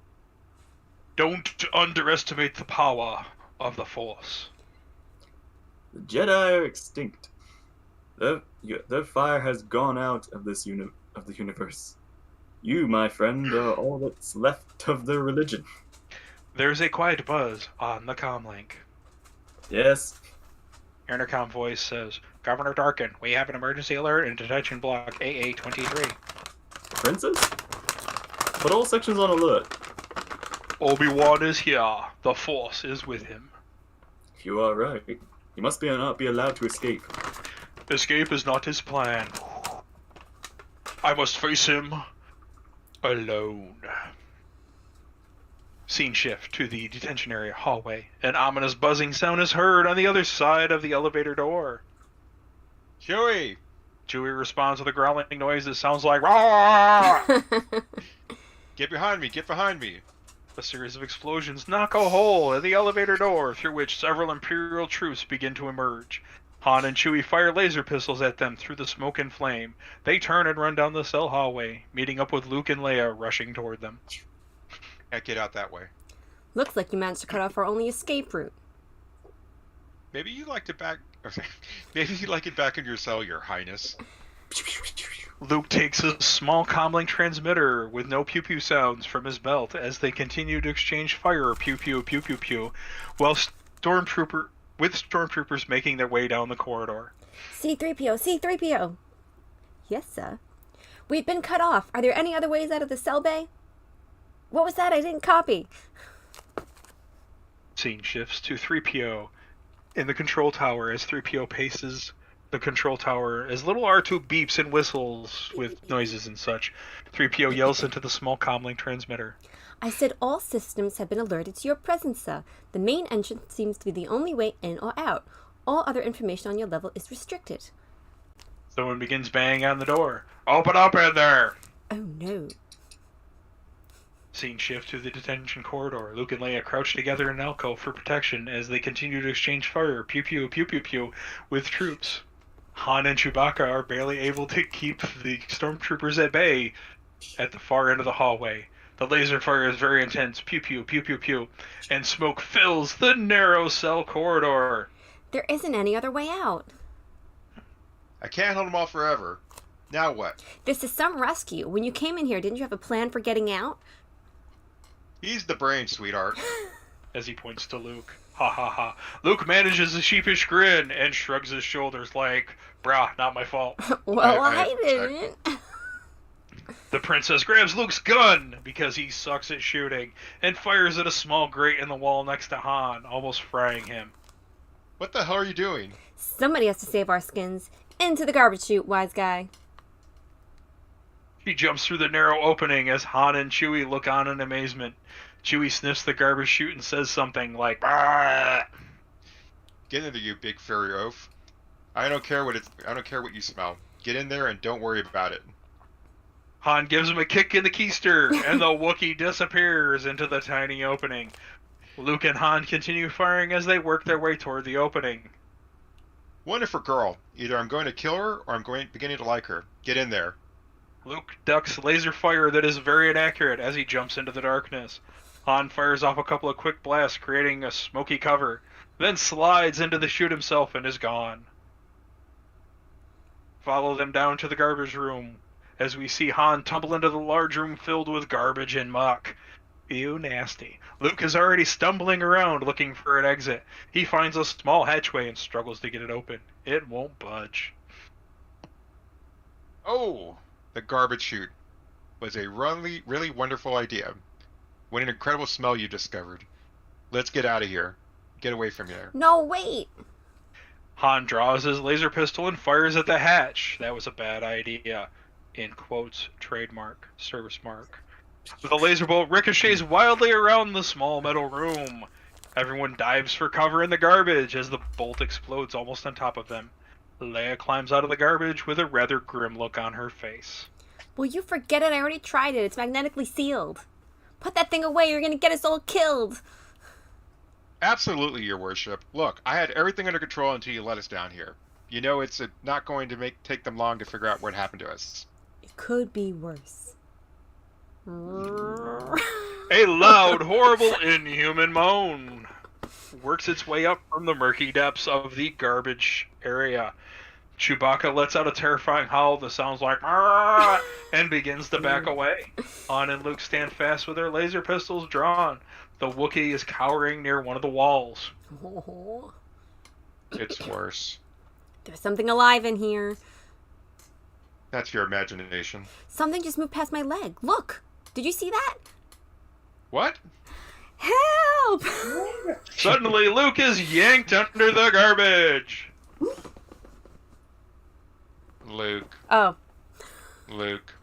Don't underestimate the power of the Force. The Jedi are extinct. Their fire has gone out of this of the universe. You, my friend, are all that's left of their religion. There's a quiet buzz on the comlink. Yes. Intercom voice says, Governor Tarkin, we have an emergency alert in detention block AA-23. Princess? Put all sections on alert. Obi-Wan is here. The Force is with him. If you are right, he must not be allowed to escape. Escape is not his plan. I must face him alone. Scene shift to the detention area hallway. An ominous buzzing sound is heard on the other side of the elevator door. Chewie! Chewie responds with a growling noise that sounds like "Roar!" Get behind me! Get behind me! A series of explosions knock a hole in the elevator door through which several Imperial troops begin to emerge. Han and Chewie fire laser pistols at them through the smoke and flame. They turn and run down the cell hallway, meeting up with Luke and Leia rushing toward them. Can't get out that way. Looks like you managed to cut off our only escape route. Maybe you like to back. Maybe you like it back in your cell, Your Highness. Luke takes a small comlink transmitter with no pew-pew sounds from his belt as they continue to exchange fire pew-pew pew-pew-pew while stormtroopers making their way down the corridor. C-3PO, C-3PO. Yes, sir. We've been cut off. Are there any other ways out of the cell bay? What was that? I didn't copy. Scene shifts to 3PO in the control tower as 3PO paces the control tower as little R2 beeps and whistles with noises and such. 3PO yells into the small comlink transmitter. I said all systems have been alerted to your presence, sir. The main entrance seems to be the only way in or out. All other information on your level is restricted. Someone begins banging on the door. Open up in there! Oh no. Scene shift to the detention corridor. Luke and Leia crouch together in an alcove for protection as they continue to exchange fire, pew-pew, pew-pew-pew, with troops. Han and Chewbacca are barely able to keep the stormtroopers at bay at the far end of the hallway. The laser fire is very intense, pew-pew, pew-pew-pew, and smoke fills the narrow cell corridor. There isn't any other way out. I can't hold them off forever. Now what? This is some rescue. When you came in here, didn't you have a plan for getting out? He's the brain, sweetheart. As he points to Luke. Ha ha ha. Luke manages a sheepish grin and shrugs his shoulders like, brah, not my fault. Well, I- I didn't. The princess grabs Luke's gun because he sucks at shooting and fires at a small grate in the wall next to Han, almost frying him. What the hell are you doing? Somebody has to save our skins. Into the garbage chute, wise guy. He jumps through the narrow opening as Han and Chewie look on in amazement. Chewie sniffs the garbage chute and says something like, "Bah!" Get in there, you big furry oaf. I don't care what you smell. Get in there and don't worry about it. Han gives him a kick in the keister, and the Wookiee disappears into the tiny opening. Luke and Han continue firing as they work their way toward the opening. Wonderful girl. Either I'm going to kill her or I'm beginning to like her. Get in there. Luke ducks laser fire that is very inaccurate as he jumps into the darkness. Han fires off a couple of quick blasts, creating a smoky cover, then slides into the chute himself and is gone. Follow them down to the garbage room as we see Han tumble into the large room filled with garbage and muck. Ew, nasty. Luke is already stumbling around looking for an exit. He finds a small hatchway and struggles to get it open. It won't budge. Oh, the garbage chute was a really wonderful idea. What an incredible smell you discovered. Let's get out of here. Get away from there. No, wait. Han draws his laser pistol and fires at the hatch. That was a bad idea. In quotes, trademark, service mark. The laser bolt ricochets wildly around the small metal room. Everyone dives for cover in the garbage as the bolt explodes almost on top of them. Leia climbs out of the garbage with a rather grim look on her face. Will you forget it? I already tried it. It's magnetically sealed. Put that thing away. You're going to get us all killed. Absolutely, Your Worship. Look, I had everything under control until you let us down here. You know it's not going to take them long to figure out what happened to us. It could be worse. A loud, horrible, inhuman moan works its way up from the murky depths of the garbage area. Chewbacca lets out a terrifying howl that sounds like "Arrgh!" and begins to back away. Han and Luke stand fast with their laser pistols drawn. The Wookiee is cowering near one of the walls. Oh, It's worse. there's something alive in here. That's your imagination. Something just moved past my leg. Look. Did you see that? What? Help! Suddenly, Luke is yanked under the garbage. Luke. Oh, Luke.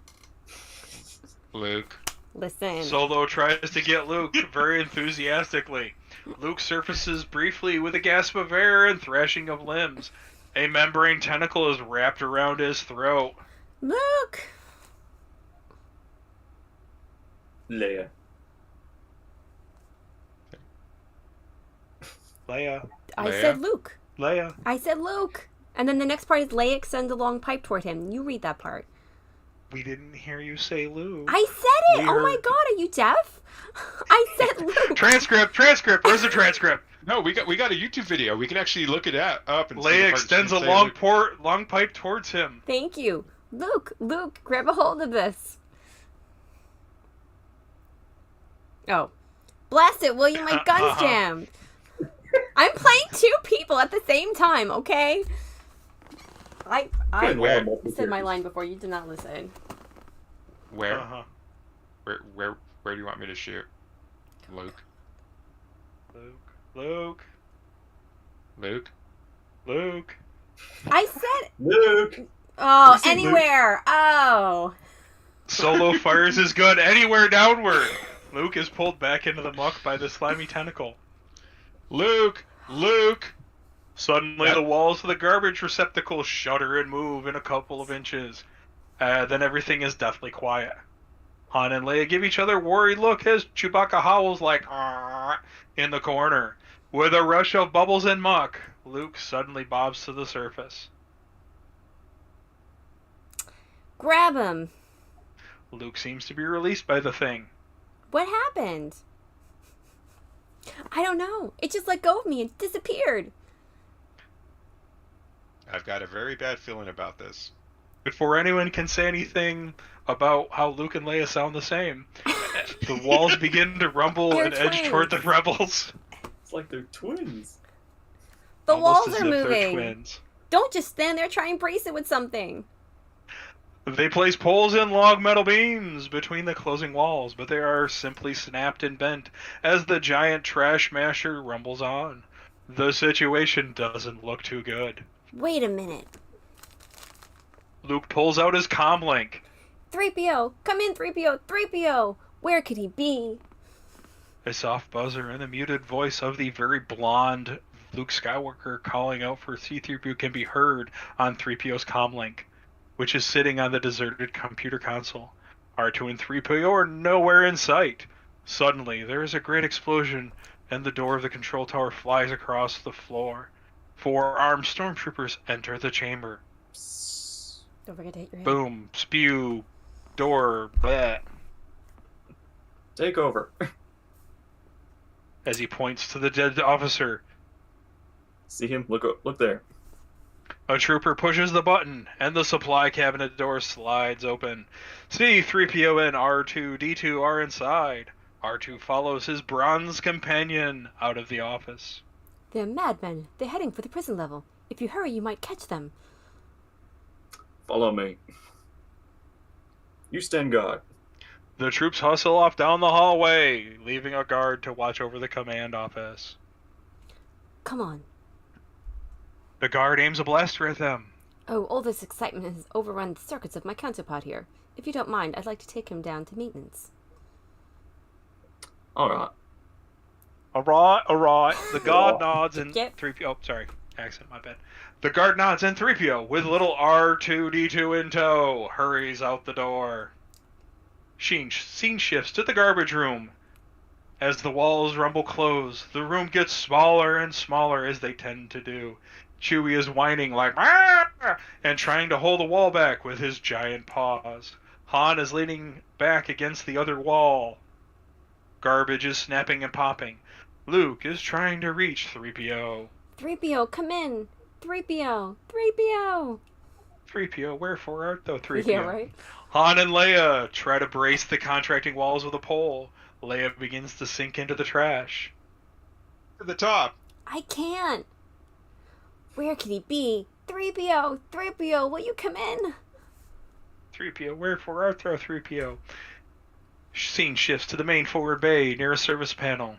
Luke. listen. Solo tries to get Luke very enthusiastically. Luke surfaces briefly with a gasp of air and thrashing of limbs. A membrane tentacle is wrapped around his throat. Luke! Leia. Leia. I Leia? said Luke. Leia. I said Luke. And then the next part is Leia extends a long pipe toward him. You read that part. We didn't hear you say Luke. I said it! We Oh my heard- god, are you deaf? I said Luke. Transcript. Where's the transcript? No, we got a YouTube video. We can actually look it up and see the Leia part extends she a say long Luke. pipe towards him. Thank you. Luke, grab a hold of this. Oh. Blast it, will you? My gun's jammed. I'm playing two people at the same time, okay? I Where? said my line before. You did not listen. Where? Uh-huh. Where do you want me to shoot? Luke. Luke. Luke. I said, Luke! oh, You see Luke? anywhere. Oh. Solo fires his gun anywhere downward. Luke is pulled back into the muck by the slimy tentacle. Luke. Suddenly, the walls of the garbage receptacle shudder and move in a couple of inches. Then everything is deathly quiet. Han and Leia give each other a worried look as Chewbacca howls like "Arrgh" in the corner. With a rush of bubbles and muck, Luke suddenly bobs to the surface. Grab him. Luke seems to be released by the thing. What happened? I don't know. It just let go of me and disappeared. I've got a very bad feeling about this. Before anyone can say anything about how Luke and Leia sound the same, the walls begin to rumble They're and edge twins. toward the rebels. It's like they're twins. The Almost walls as are if they're moving. twins. Don't just stand there. Try and brace it with something. They place poles and log metal beams between the closing walls, but they are simply snapped and bent as the giant trash masher rumbles on. The situation doesn't look too good. Wait a minute. Luke pulls out his comlink. 3PO, come in, 3PO, 3PO. Where could he be? A soft buzzer and the muted voice of the very blonde Luke Skywalker calling out for C-3PO can be heard on 3PO's comlink, which is sitting on the deserted computer console. R2 and 3PO are nowhere in sight. Suddenly, there is a great explosion and the door of the control tower flies across the floor. 4 armed stormtroopers enter the chamber. Psst. Don't forget to hit your head. Boom, spew, door, bleh. Take over. As he points to the dead officer, See him? Look there. a trooper pushes the button, and the supply cabinet door slides open. C-3PO and R2-D2 are inside. R2 follows his bronze companion out of the office. They're madmen. They're heading for the prison level. If you hurry, you might catch them. Follow me. You stand guard. The troops hustle off down the hallway, leaving a guard to watch over the command office. Come on. The guard aims a blaster at them. Oh, all this excitement has overrun the circuits of my counterpart here. If you don't mind, I'd like to take him down to maintenance. Alright. Alright. The guard Oh. nods and Yep. 3PO. Oh, sorry. Accent, my bad. The guard nods and 3PO, with little R2-D2 in tow, hurries out the door. Scene shifts to the garbage room. As the walls rumble close, the room gets smaller and smaller as they tend to do. Chewie is whining like "Arr!" and trying to hold the wall back with his giant paws. Han is leaning back against the other wall. Garbage is snapping and popping. Luke is trying to reach 3PO. 3PO, come in! 3PO! 3PO! 3PO, wherefore art thou, 3PO? Yeah, right? Han and Leia try to brace the contracting walls with a pole. Leia begins to sink into the trash. To the top. I can't! Where could he be? 3PO! 3PO, will you come in? 3PO, wherefore art thou, 3PO? Scene shifts to the main forward bay near a service panel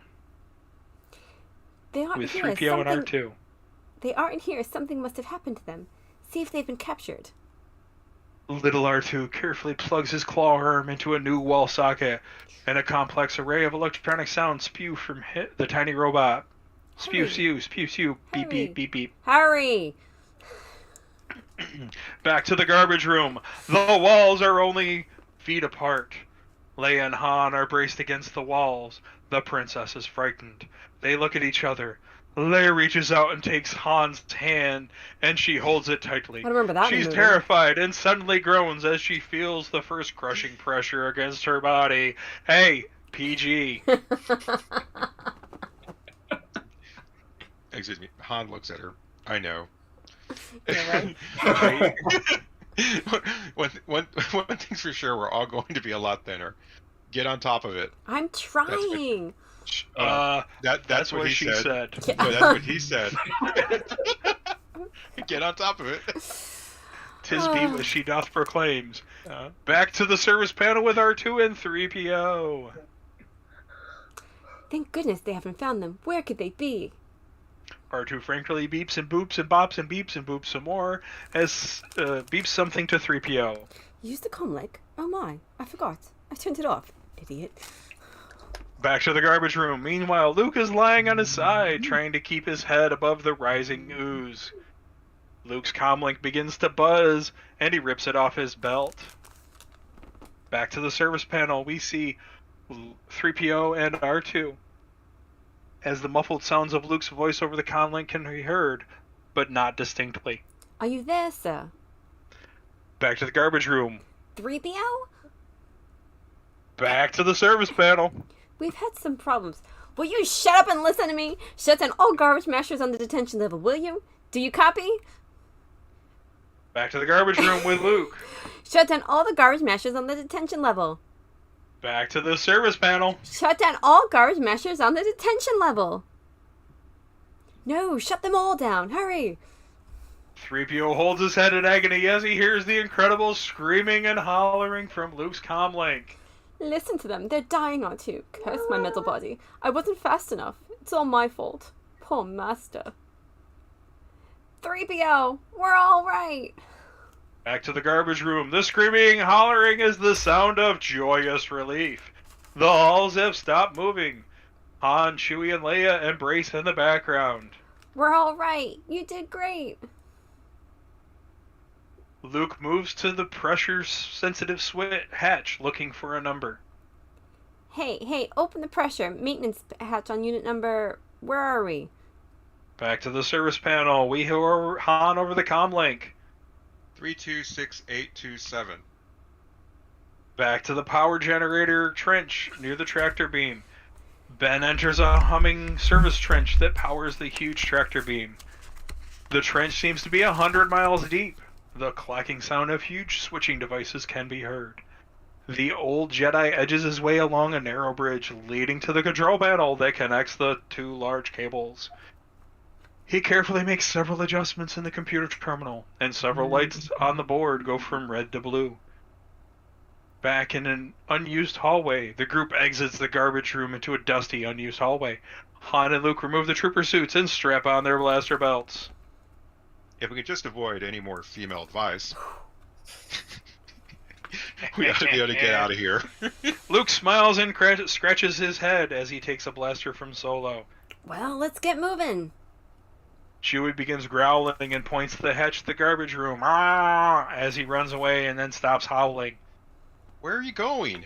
They aren't with here. 3PO and Something... R2. They aren't here. Something must have happened to them. See if they've been captured. Little R2 carefully plugs his claw arm into a new wall socket, and a complex array of electronic sounds spew from the tiny robot. Spew, Hurry. spew, spew, spew, beep, Hurry. beep, beep, beep. Hurry! Back to the garbage room. The walls are only feet apart. Leia and Han are braced against the walls. The princess is frightened. They look at each other. Leia reaches out and takes Han's hand, and she holds it tightly. I remember that in the She's movie. terrified and suddenly groans as she feels the first crushing pressure against her body. Hey, PG. Excuse me. Han looks at her. I know. Yeah, right? one thing's for sure, we're all going to be a lot thinner. Get on top of it. I'm trying. That's what she said. Yeah. No, that's what he said. Get on top of it. Tis be what she doth proclaims. Back to the service panel with R2 and 3PO. Thank goodness they haven't found them. Where could they be? R2 frankly beeps and boops and bops and beeps and boops some more as beeps something to 3PO. Use the comlink? Oh my, I forgot. I turned it off. Idiot. Back to the garbage room. Meanwhile, Luke is lying on his side, trying to keep his head above the rising ooze. Luke's comlink begins to buzz, and he rips it off his belt. Back to the service panel, we see 3PO and R2. As the muffled sounds of Luke's voice over the comlink can be heard, but not distinctly. Are you there, sir? Back to the garbage room. 3PO? Back to the service panel. We've had some problems. Will you shut up and listen to me? Shut down all garbage mashers on the detention level, will you? Do you copy? Back to the garbage room with Luke. Shut down all the garbage mashers on the detention level. Back to the service panel. Shut down all garbage mashers on the detention level. No, shut them all down. Hurry. 3PO holds his head in agony as he hears the incredible screaming and hollering from Luke's comlink. Listen to them. They're dying, R2. Curse my mental body. I wasn't fast enough. It's all my fault. Poor master. 3PO, we're all right. Back to the garbage room. The screaming and hollering is the sound of joyous relief. The halls have stopped moving. Han, Chewie, and Leia embrace in the background. We're all right. You did great. Luke moves to the pressure-sensitive hatch looking for a number. Hey, open the pressure. Maintenance hatch on unit number... Where are we? Back to the service panel. We hear Han over the comm link. 326827. Back to the power generator trench near the tractor beam. Ben enters a humming service trench that powers the huge tractor beam. The trench seems to be 100 miles deep. The clacking sound of huge switching devices can be heard. The old Jedi edges his way along a narrow bridge leading to the control panel that connects the two large cables. He carefully makes several adjustments in the computer terminal, and several lights on the board go from red to blue. Back in an unused hallway, the group exits the garbage room into a dusty, unused hallway. Han and Luke remove the trooper suits and strap on their blaster belts. If we could just avoid any more female advice, we ought to be able to get out of here. Luke smiles and scratches his head as he takes a blaster from Solo. Well, let's get moving. Chewie begins growling and points to the hatch to the garbage room as he runs away and then stops howling. Where are you going?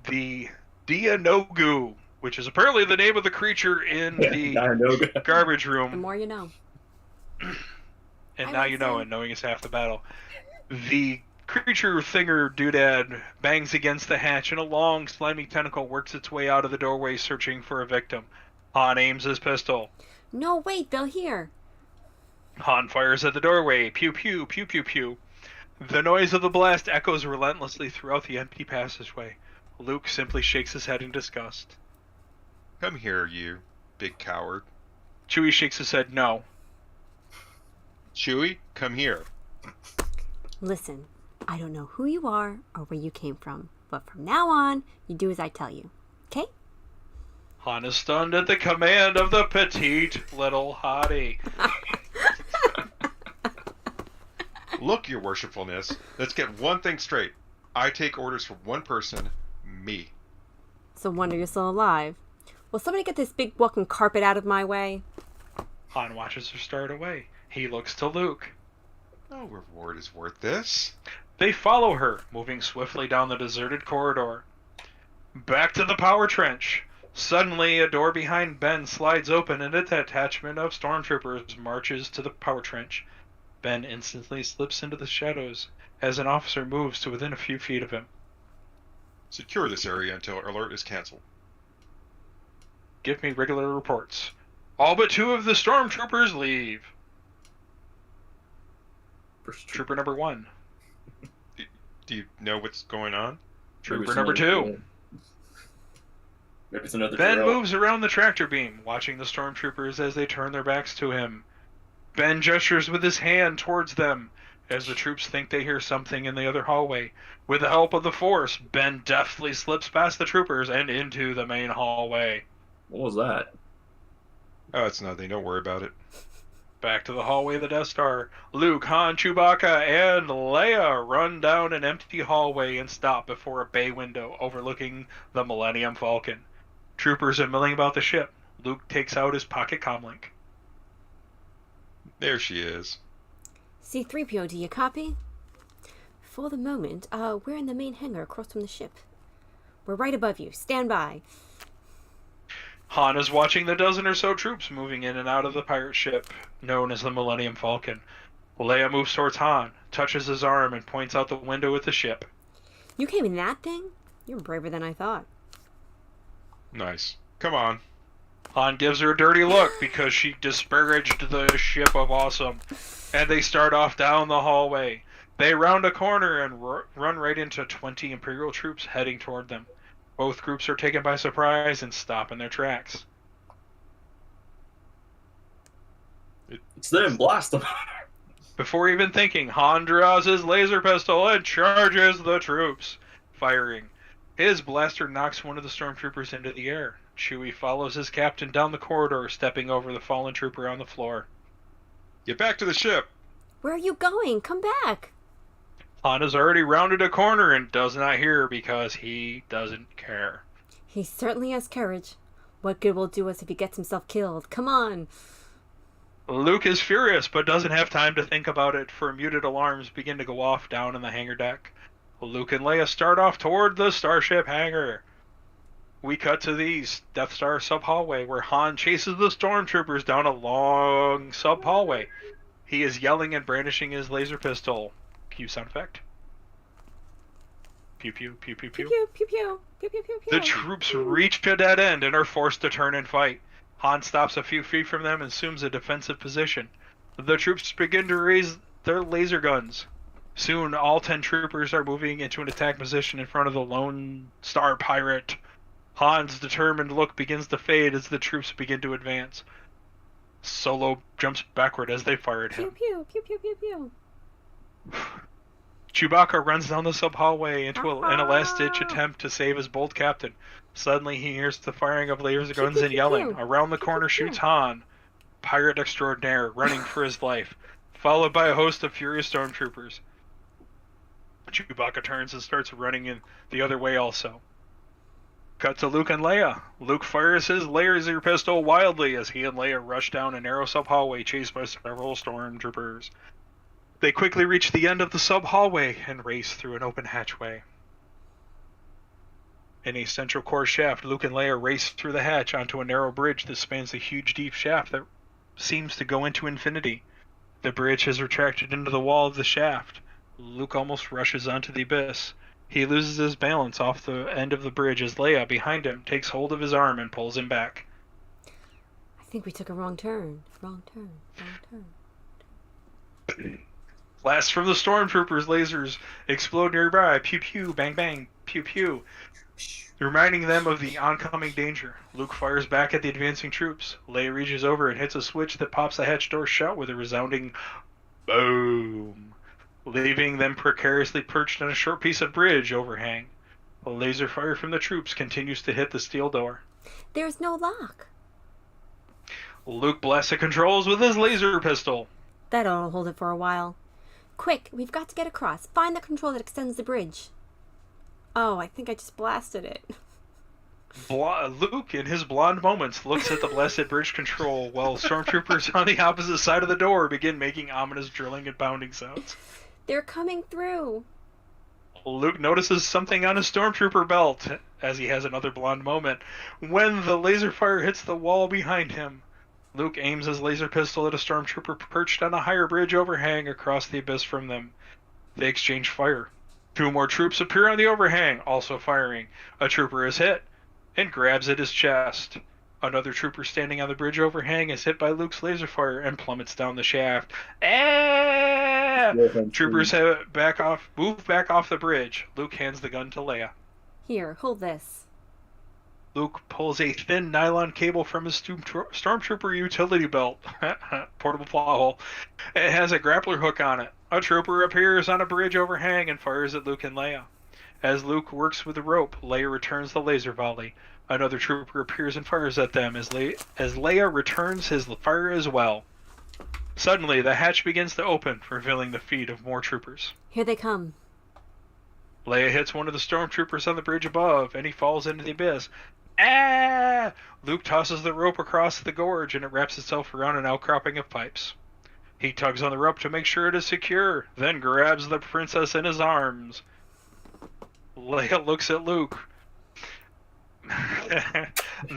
The Dianogu, which is apparently the name of the creature in the Dianoga. garbage The room, more you know. and I now would you know, say- and knowing is half the battle. The creature thinger doodad bangs against the hatch, and a long, slimy tentacle works its way out of the doorway searching for a victim. Han aims his pistol. No, wait, they'll hear. Han fires at the doorway. Pew, pew, pew, pew, pew. The noise of the blast echoes relentlessly throughout the empty passageway. Luke simply shakes his head in disgust. Come here, you big coward. Chewie shakes his head no. Chewie, come here. Listen, I don't know who you are or where you came from, but from now on, you do as I tell you. Okay? Han is stunned at the command of the petite little hottie. Look, your worshipfulness, let's get one thing straight. I take orders from one person, me. It's a wonder you're still alive. Will somebody get this big walking carpet out of my way? Han watches her start away. He looks to Luke. No reward is worth this. They follow her, moving swiftly down the deserted corridor. Back to the power trench. Suddenly, a door behind Ben slides open and a detachment of stormtroopers marches to the power trench. Ben instantly slips into the shadows as an officer moves to within a few feet of him. Secure this area until alert is cancelled. Give me regular reports. All but 2 of the stormtroopers leave. Trooper number 1. Do you know what's going on? Trooper number 2. Maybe it's another Ben Jarrell. moves around the tractor beam, watching the stormtroopers as they turn their backs to him. Ben gestures with his hand towards them, as the troops think they hear something in the other hallway. With the help of the Force, Ben deftly slips past the troopers and into the main hallway. What was that? Oh, it's nothing. Don't worry about it. Back to the hallway of the Death Star. Luke, Han, Chewbacca, and Leia run down an empty hallway and stop before a bay window overlooking the Millennium Falcon. Troopers are milling about the ship. Luke takes out his pocket comlink. There she is. C-3PO, do you copy? For the moment, we're in the main hangar across from the ship. We're right above you. Stand by. Han is watching the dozen or so troops moving in and out of the pirate ship, known as the Millennium Falcon. Leia moves towards Han, touches his arm, and points out the window at the ship. You came in that thing? You're braver than I thought. Nice. Come on. Han gives her a dirty look because she disparaged the ship of awesome, and they start off down the hallway. They round a corner and run right into 20 Imperial troops heading toward them. Both groups are taken by surprise and stop in their tracks. It's them. Blast them. Before even thinking, Han draws his laser pistol and charges the troops, firing. His blaster knocks one of the stormtroopers into the air. Chewie follows his captain down the corridor, stepping over the fallen trooper on the floor. Get back to the ship. Where are you going? Come back. Han has already rounded a corner and does not hear because he doesn't care. He certainly has courage. What good will it do us if he gets himself killed? Come on. Luke is furious, but doesn't have time to think about it, for muted alarms begin to go off down in the hangar deck. Luke and Leia start off toward the starship hangar. We cut to the Death Star sub-hallway where Han chases the stormtroopers down a long sub-hallway. He is yelling and brandishing his laser pistol. Cue sound effect. Pew pew pew pew Pew pew. pew pew pew pew pew pew. The troops reach a dead end and are forced to turn and fight. Han stops a few feet from them and assumes a defensive position. The troops begin to raise their laser guns. Soon, all 10 troopers are moving into an attack position in front of the Lone Star Pirate. Han's determined look begins to fade as the troops begin to advance. Solo jumps backward as they fire at Pew him. pew pew pew pew pew. Chewbacca runs down the sub-hallway into an last-ditch attempt to save his bold captain. Suddenly, he hears the firing of laser guns and yelling. Around the corner shoots Han, pirate extraordinaire, running for his life, followed by a host of furious stormtroopers. Chewbacca turns and starts running in the other way also. Cut to Luke and Leia. Luke fires his laser pistol wildly as he and Leia rush down a narrow sub-hallway chased by several stormtroopers. They quickly reach the end of the sub-hallway and race through an open hatchway. In a central core shaft, Luke and Leia race through the hatch onto a narrow bridge that spans a huge deep shaft that seems to go into infinity. The bridge has retracted into the wall of the shaft. Luke almost rushes onto the abyss. He loses his balance off the end of the bridge as Leia, behind him, takes hold of his arm and pulls him back. I think we took a wrong turn. Wrong turn. Wrong turn. Blasts from the stormtroopers' lasers explode nearby. Pew pew, bang bang, pew pew, reminding them of the oncoming danger. Luke fires back at the advancing troops. Leia reaches over and hits a switch that pops the hatch door shut with a resounding boom, leaving them precariously perched on a short piece of bridge overhang. A laser fire from the troops continues to hit the steel door. There's no lock. Luke blasts the controls with his laser pistol. That'll hold it for a while. Quick, we've got to get across. Find the control that extends the bridge. Oh, I think I just blasted it. Luke, in his blonde moments, looks at the blasted bridge control while stormtroopers on the opposite side of the door begin making ominous drilling and pounding sounds. They're coming through. Luke notices something on his stormtrooper belt as he has another blonde moment when the laser fire hits the wall behind him. Luke aims his laser pistol at a stormtrooper perched on a higher bridge overhang across the abyss from them. They exchange fire. 2 more troops appear on the overhang, also firing. A trooper is hit and grabs at his chest. Another trooper standing on the bridge overhang is hit by Luke's laser fire and plummets down the shaft. Ah! Troopers move back off the bridge. Luke hands the gun to Leia. Here, hold this. Luke pulls a thin nylon cable from his stormtrooper utility belt. Portable plot hole. It has a grappler hook on it. A trooper appears on a bridge overhang and fires at Luke and Leia. As Luke works with the rope, Leia returns the laser volley. Another trooper appears and fires at them as Leia returns his fire as well. Suddenly, the hatch begins to open, revealing the feet of more troopers. Here they come. Leia hits one of the stormtroopers on the bridge above, and he falls into the abyss. Ah! Luke tosses the rope across the gorge, and it wraps itself around an outcropping of pipes. He tugs on the rope to make sure it is secure, then grabs the princess in his arms. Leia looks at Luke,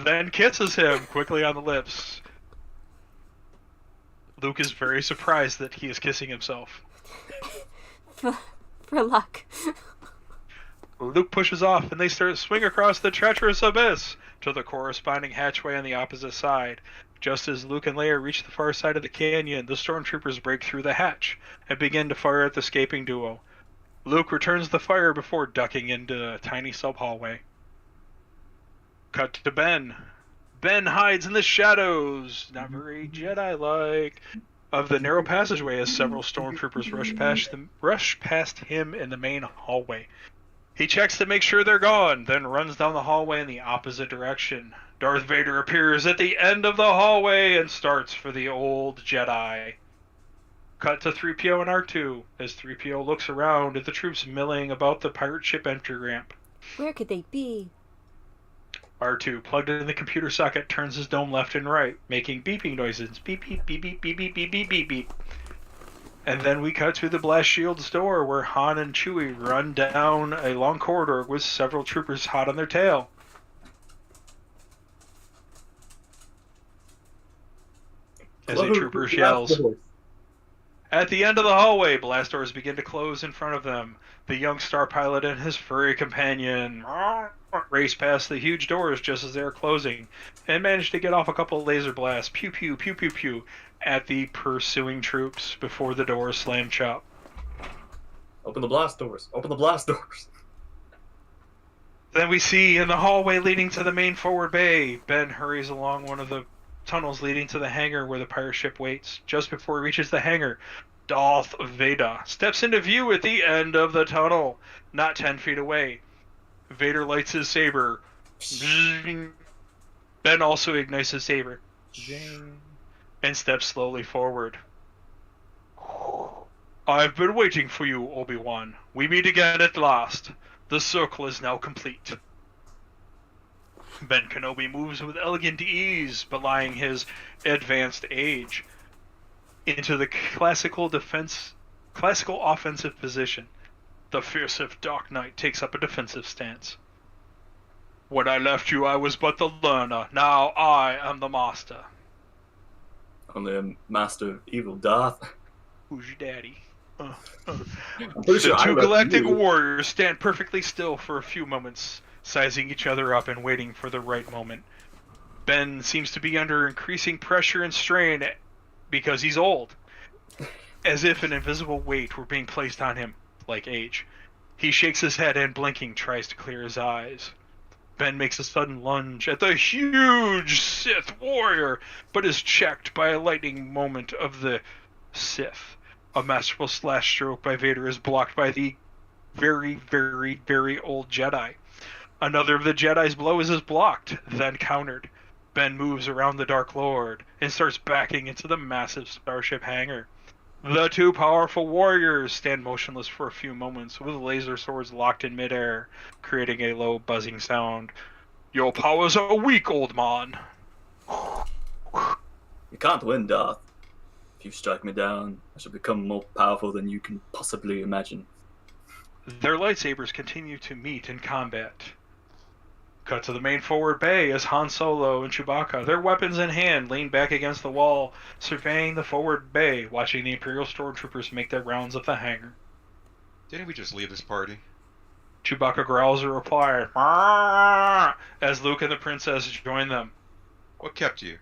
then kisses him quickly on the lips. Luke is very surprised that he is kissing himself. For luck. Luke pushes off, and they start to swing across the treacherous abyss to the corresponding hatchway on the opposite side. Just as Luke and Leia reach the far side of the canyon, the stormtroopers break through the hatch and begin to fire at the escaping duo. Luke returns the fire before ducking into a tiny sub-hallway. Cut to Ben. Ben hides in the shadows, not very Jedi-like, of the narrow passageway as several stormtroopers rush past him in the main hallway. He checks to make sure they're gone, then runs down the hallway in the opposite direction. Darth Vader appears at the end of the hallway and starts for the old Jedi. Cut to 3PO and R2 as 3PO looks around at the troops milling about the pirate ship entry ramp. Where could they be? R2, plugged in the computer socket, turns his dome left and right, making beeping noises. Beep, beep, beep, beep, beep, beep, beep, beep, beep, beep. And then we cut to the blast shield's door, where Han and Chewie run down a long corridor with several troopers hot on their tail. As a trooper yells, at the end of the hallway, blast doors begin to close in front of them. The young star pilot and his furry companion race past the huge doors just as they are closing, and manage to get off a couple of laser blasts, pew pew pew pew pew, at the pursuing troops before the doors slam shut. Open the blast doors. Open the blast doors. Then we see in the hallway leading to the main forward bay, Ben hurries along one of the tunnels leading to the hangar where the pirate ship waits. Just before he reaches the hangar, Darth Vader steps into view at the end of the tunnel, not 10 feet away. Vader lights his saber. Ben also ignites his saber and steps slowly forward. I've been waiting for you, Obi-Wan. We meet again at last. The circle is now complete. Ben Kenobi moves with elegant ease, belying his advanced age, into the classical offensive position. The fearsome Dark Knight takes up a defensive stance. When I left you, I was but the learner. Now I am the master. Only a master of evil, Darth. Who's your daddy? I'm pretty sure The two I galactic you. warriors stand perfectly still for a few moments, sizing each other up and waiting for the right moment. Ben seems to be under increasing pressure and strain because he's old, as if an invisible weight were being placed on him, like age. He shakes his head and, blinking, tries to clear his eyes. Ben makes a sudden lunge at the huge Sith warrior, but is checked by a lightning moment of the Sith. A masterful slash stroke by Vader is blocked by the very, very, very old Jedi. Another of the Jedi's blows is blocked, then countered. Ben moves around the Dark Lord and starts backing into the massive starship hangar. The two powerful warriors stand motionless for a few moments, with laser swords locked in midair, creating a low buzzing sound. Your powers are weak, old man. You can't win, Darth. If you strike me down, I shall become more powerful than you can possibly imagine. Their lightsabers continue to meet in combat. Cut to the main forward bay as Han Solo and Chewbacca, their weapons in hand, lean back against the wall, surveying the forward bay, watching the Imperial stormtroopers make their rounds of the hangar. Didn't we just leave this party? Chewbacca growls a reply, "Arrgh," as Luke and the princess join them. What kept you?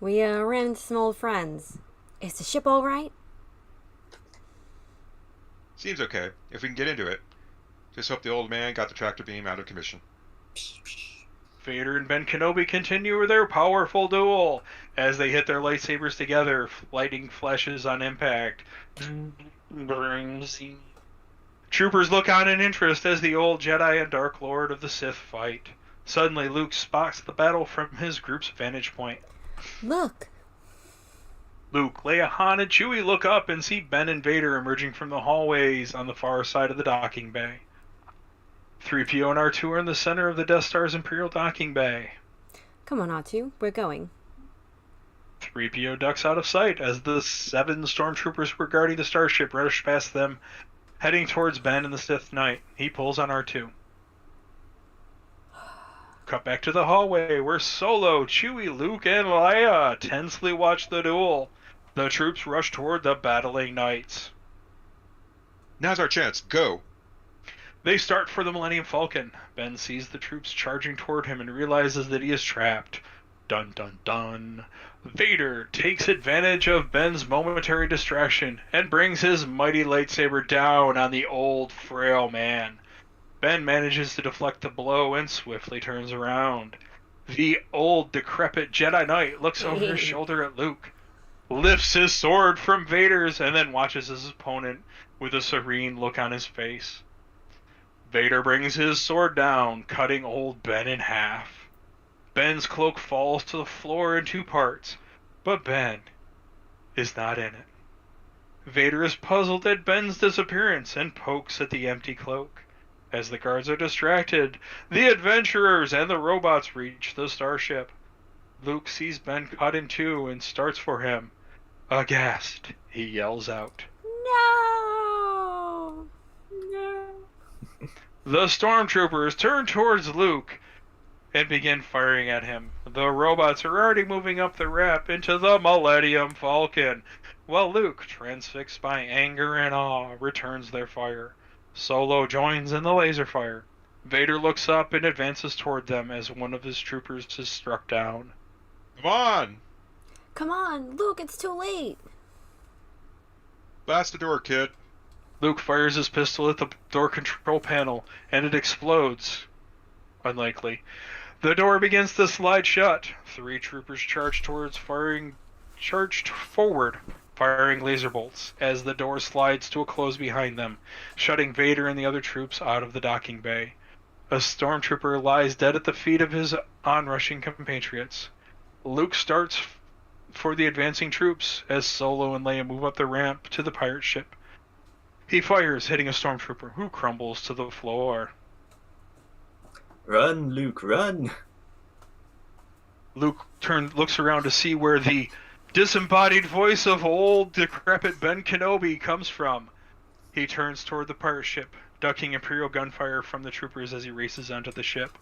We ran into some old friends. Is the ship all right? Seems okay, if we can get into it. Just hope the old man got the tractor beam out of commission. Vader and Ben Kenobi continue their powerful duel as they hit their lightsabers together, lighting flashes on impact. Troopers look on in interest as the old Jedi and Dark Lord of the Sith fight. Suddenly, Luke spots the battle from his group's vantage point. Look! Luke, Leia, Han, and Chewie look up and see Ben and Vader emerging from the hallways on the far side of the docking bay. 3PO and R2 are in the center of the Death Star's Imperial docking bay. Come on, R2, we're going. 3PO ducks out of sight as the 7 stormtroopers who were guarding the starship rush past them, heading towards Ben and the Sith Knight. He pulls on R2. Cut back to the hallway where Solo, Chewie, Luke, and Leia tensely watch the duel. The troops rush toward the battling knights. Now's our chance. Go! They start for the Millennium Falcon. Ben sees the troops charging toward him and realizes that he is trapped. Dun dun dun. Vader takes advantage of Ben's momentary distraction and brings his mighty lightsaber down on the old, frail man. Ben manages to deflect the blow and swiftly turns around. The old, decrepit Jedi Knight looks over his shoulder at Luke, lifts his sword from Vader's, and then watches his opponent with a serene look on his face. Vader brings his sword down, cutting old Ben in half. Ben's cloak falls to the floor in 2 parts, but Ben is not in it. Vader is puzzled at Ben's disappearance and pokes at the empty cloak. As the guards are distracted, the adventurers and the robots reach the starship. Luke sees Ben cut in 2 and starts for him. Aghast, he yells out. The stormtroopers turn towards Luke and begin firing at him. The robots are already moving up the ramp into the Millennium Falcon, while Luke, transfixed by anger and awe, returns their fire. Solo joins in the laser fire. Vader looks up and advances toward them as one of his troopers is struck down. Come on! Come on, Luke, it's too late. Blast the door, kid. Luke fires his pistol at the door control panel, and it explodes. Unlikely. The door begins to slide shut. 3 troopers charged forward, firing laser bolts, as the door slides to a close behind them, shutting Vader and the other troops out of the docking bay. A stormtrooper lies dead at the feet of his onrushing compatriots. Luke starts for the advancing troops as Solo and Leia move up the ramp to the pirate ship. He fires, hitting a stormtrooper, who crumbles to the floor. Run, Luke, run! Luke looks around to see where the disembodied voice of old, decrepit Ben Kenobi comes from. He turns toward the pirate ship, ducking Imperial gunfire from the troopers as he races onto the ship.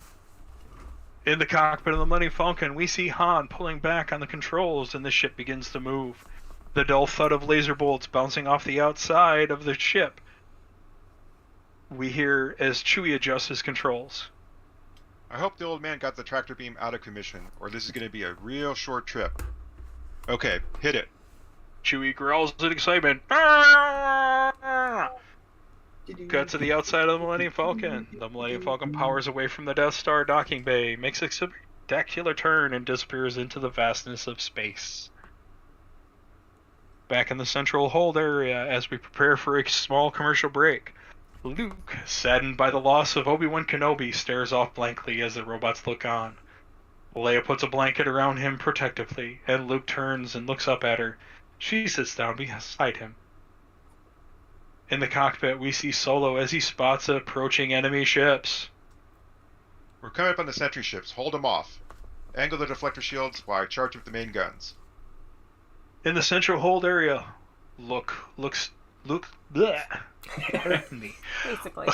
In the cockpit of the Millennium Falcon, we see Han pulling back on the controls, and the ship begins to move. The dull thud of laser bolts bouncing off the outside of the ship we hear as Chewie adjusts his controls. I hope the old man got the tractor beam out of commission, or this is going to be a real short trip. Okay, hit it. Chewie growls in excitement. Cut to the outside of the Millennium Falcon. The Millennium Falcon powers away from the Death Star docking bay, makes a spectacular turn, and disappears into the vastness of space. Back in the central hold area, as we prepare for a small commercial break, Luke, saddened by the loss of Obi-Wan Kenobi, stares off blankly as the robots look on. Leia puts a blanket around him protectively, and Luke turns and looks up at her. She sits down beside him. In the cockpit, we see Solo as he spots approaching enemy ships. We're coming up on the sentry ships. Hold them off. Angle the deflector shields while I charge with the main guns. In the central hold area, Luke, bleh. Me. Basically.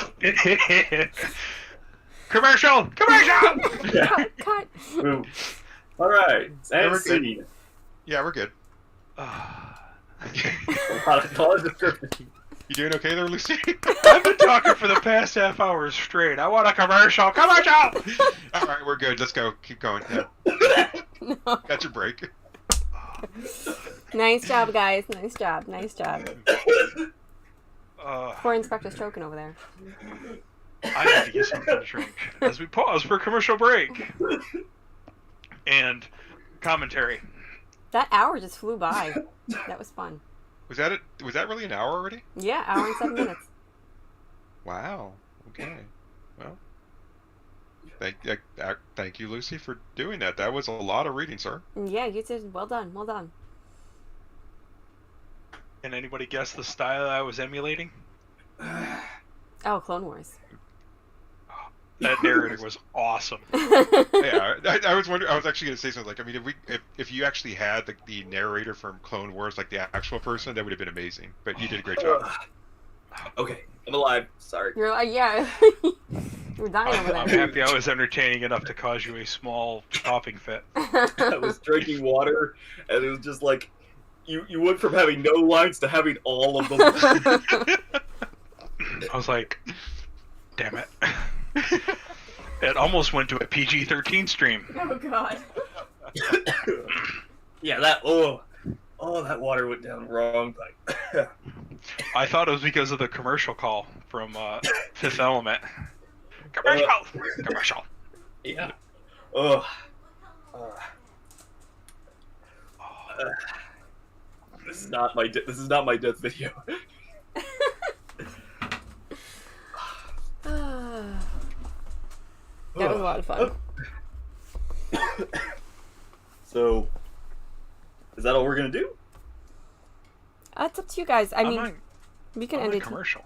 Commercial! Cut. Boom. Alright, Yeah, and we're good. scene. Yeah, we're good. You doing okay there, Lucy? I've been talking for the past half hour straight. I want a commercial! Commercial! Alright, we're good. Let's go. Keep going. Yeah. No. Got your break. Nice job, guys. Nice job. Poor Inspector's choking over there. I need to get something to drink. As we pause for commercial break. And commentary. That hour just flew by. That was fun. Was that it? Was that really an hour already? Yeah, hour and 7 minutes. Wow. Okay. Well, thank you, Lucy, for doing that. That was a lot of reading, sir. Yeah, you did. Well done. Can anybody guess the style I was emulating? Oh, Clone Wars. That narrator was awesome. Yeah, I was wondering. I was actually going to say something like, I mean, if you actually had the narrator from Clone Wars, like the actual person, that would have been amazing. But you did a great job. Okay, I'm alive. Sorry. You're like, yeah. You're dying over I'm there. happy I was entertaining enough to cause you a small coughing fit. I was drinking water, and it was just like, you went from having no lines to having all of them. I was like, damn it. It almost went to a PG-13 stream. Oh, God. Yeah, that that water went down wrong. But I thought it was because of the commercial call from Fifth Element. Commercial! yeah. Oh. This is not my death video. That was a lot of fun. So, is that all we're gonna do? It's up to you guys. I mean, on, we can I'm end on it. commercial.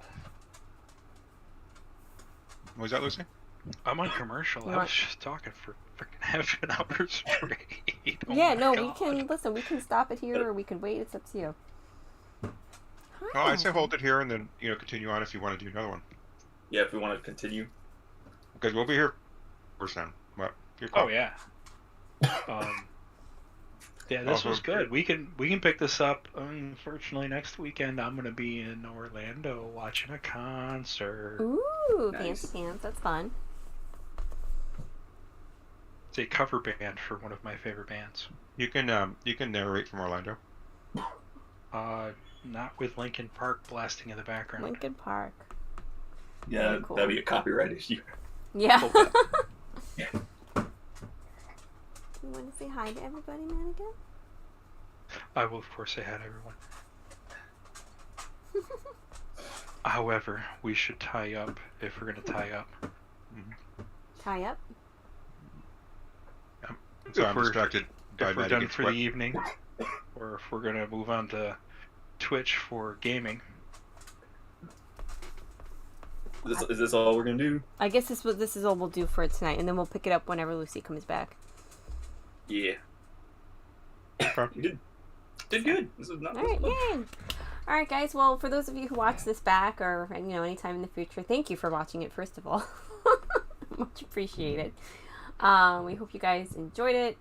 What was that, Lucy? I'm on commercial. I Right. was just talking for freaking half an hour straight. Oh Yeah, my no, we God. can listen. We can stop it here, or we can wait. It's up to you. Oh, I'd say hold it here and then continue on if you want to do another one. Yeah, if we want to continue. Because we'll be here first time. Well, your call. Oh yeah. Yeah, this Also was good. We can pick this up. Unfortunately, next weekend I'm gonna be in Orlando watching a concert. Ooh, Nice. fancy pants. That's fun. It's a cover band for one of my favorite bands. You can narrate from Orlando. Not with Linkin Park blasting in the background. Lincoln Park. Yeah, Very cool. that'd be a copyright issue. Yeah. Full band. You want to say hi to everybody, Manigan? I will of course say hi to everyone. However, we should tie up if we're gonna tie up. Tie up. So If I'm we're- distracted by If we're done Madigan's for the sweat. evening, or if we're gonna move on to Twitch for gaming. Is this all we're gonna do? I guess this is all we'll do for tonight, and then we'll pick it up whenever Lucy comes back. Yeah. You did good. This is not. All right, yay! All right, guys. Well, for those of you who watch this back, or anytime in the future, thank you for watching it. First of all, much appreciated. We hope you guys enjoyed it.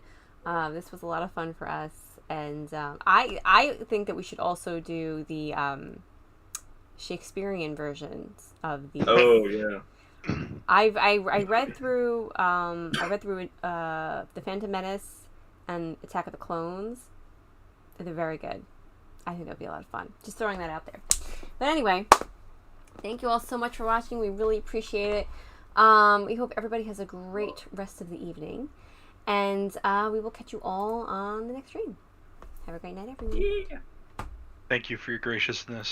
This was a lot of fun for us, and I think that we should also do the Shakespearean versions of the. Oh yeah. I read through The Phantom Menace and Attack of the Clones. They're very good. I think that'd be a lot of fun. Just throwing that out there. But anyway, thank you all so much for watching. We really appreciate it. We hope everybody has a great rest of the evening, and we will catch you all on the next stream. Have a great night, everyone. Yeah. Thank you for your graciousness.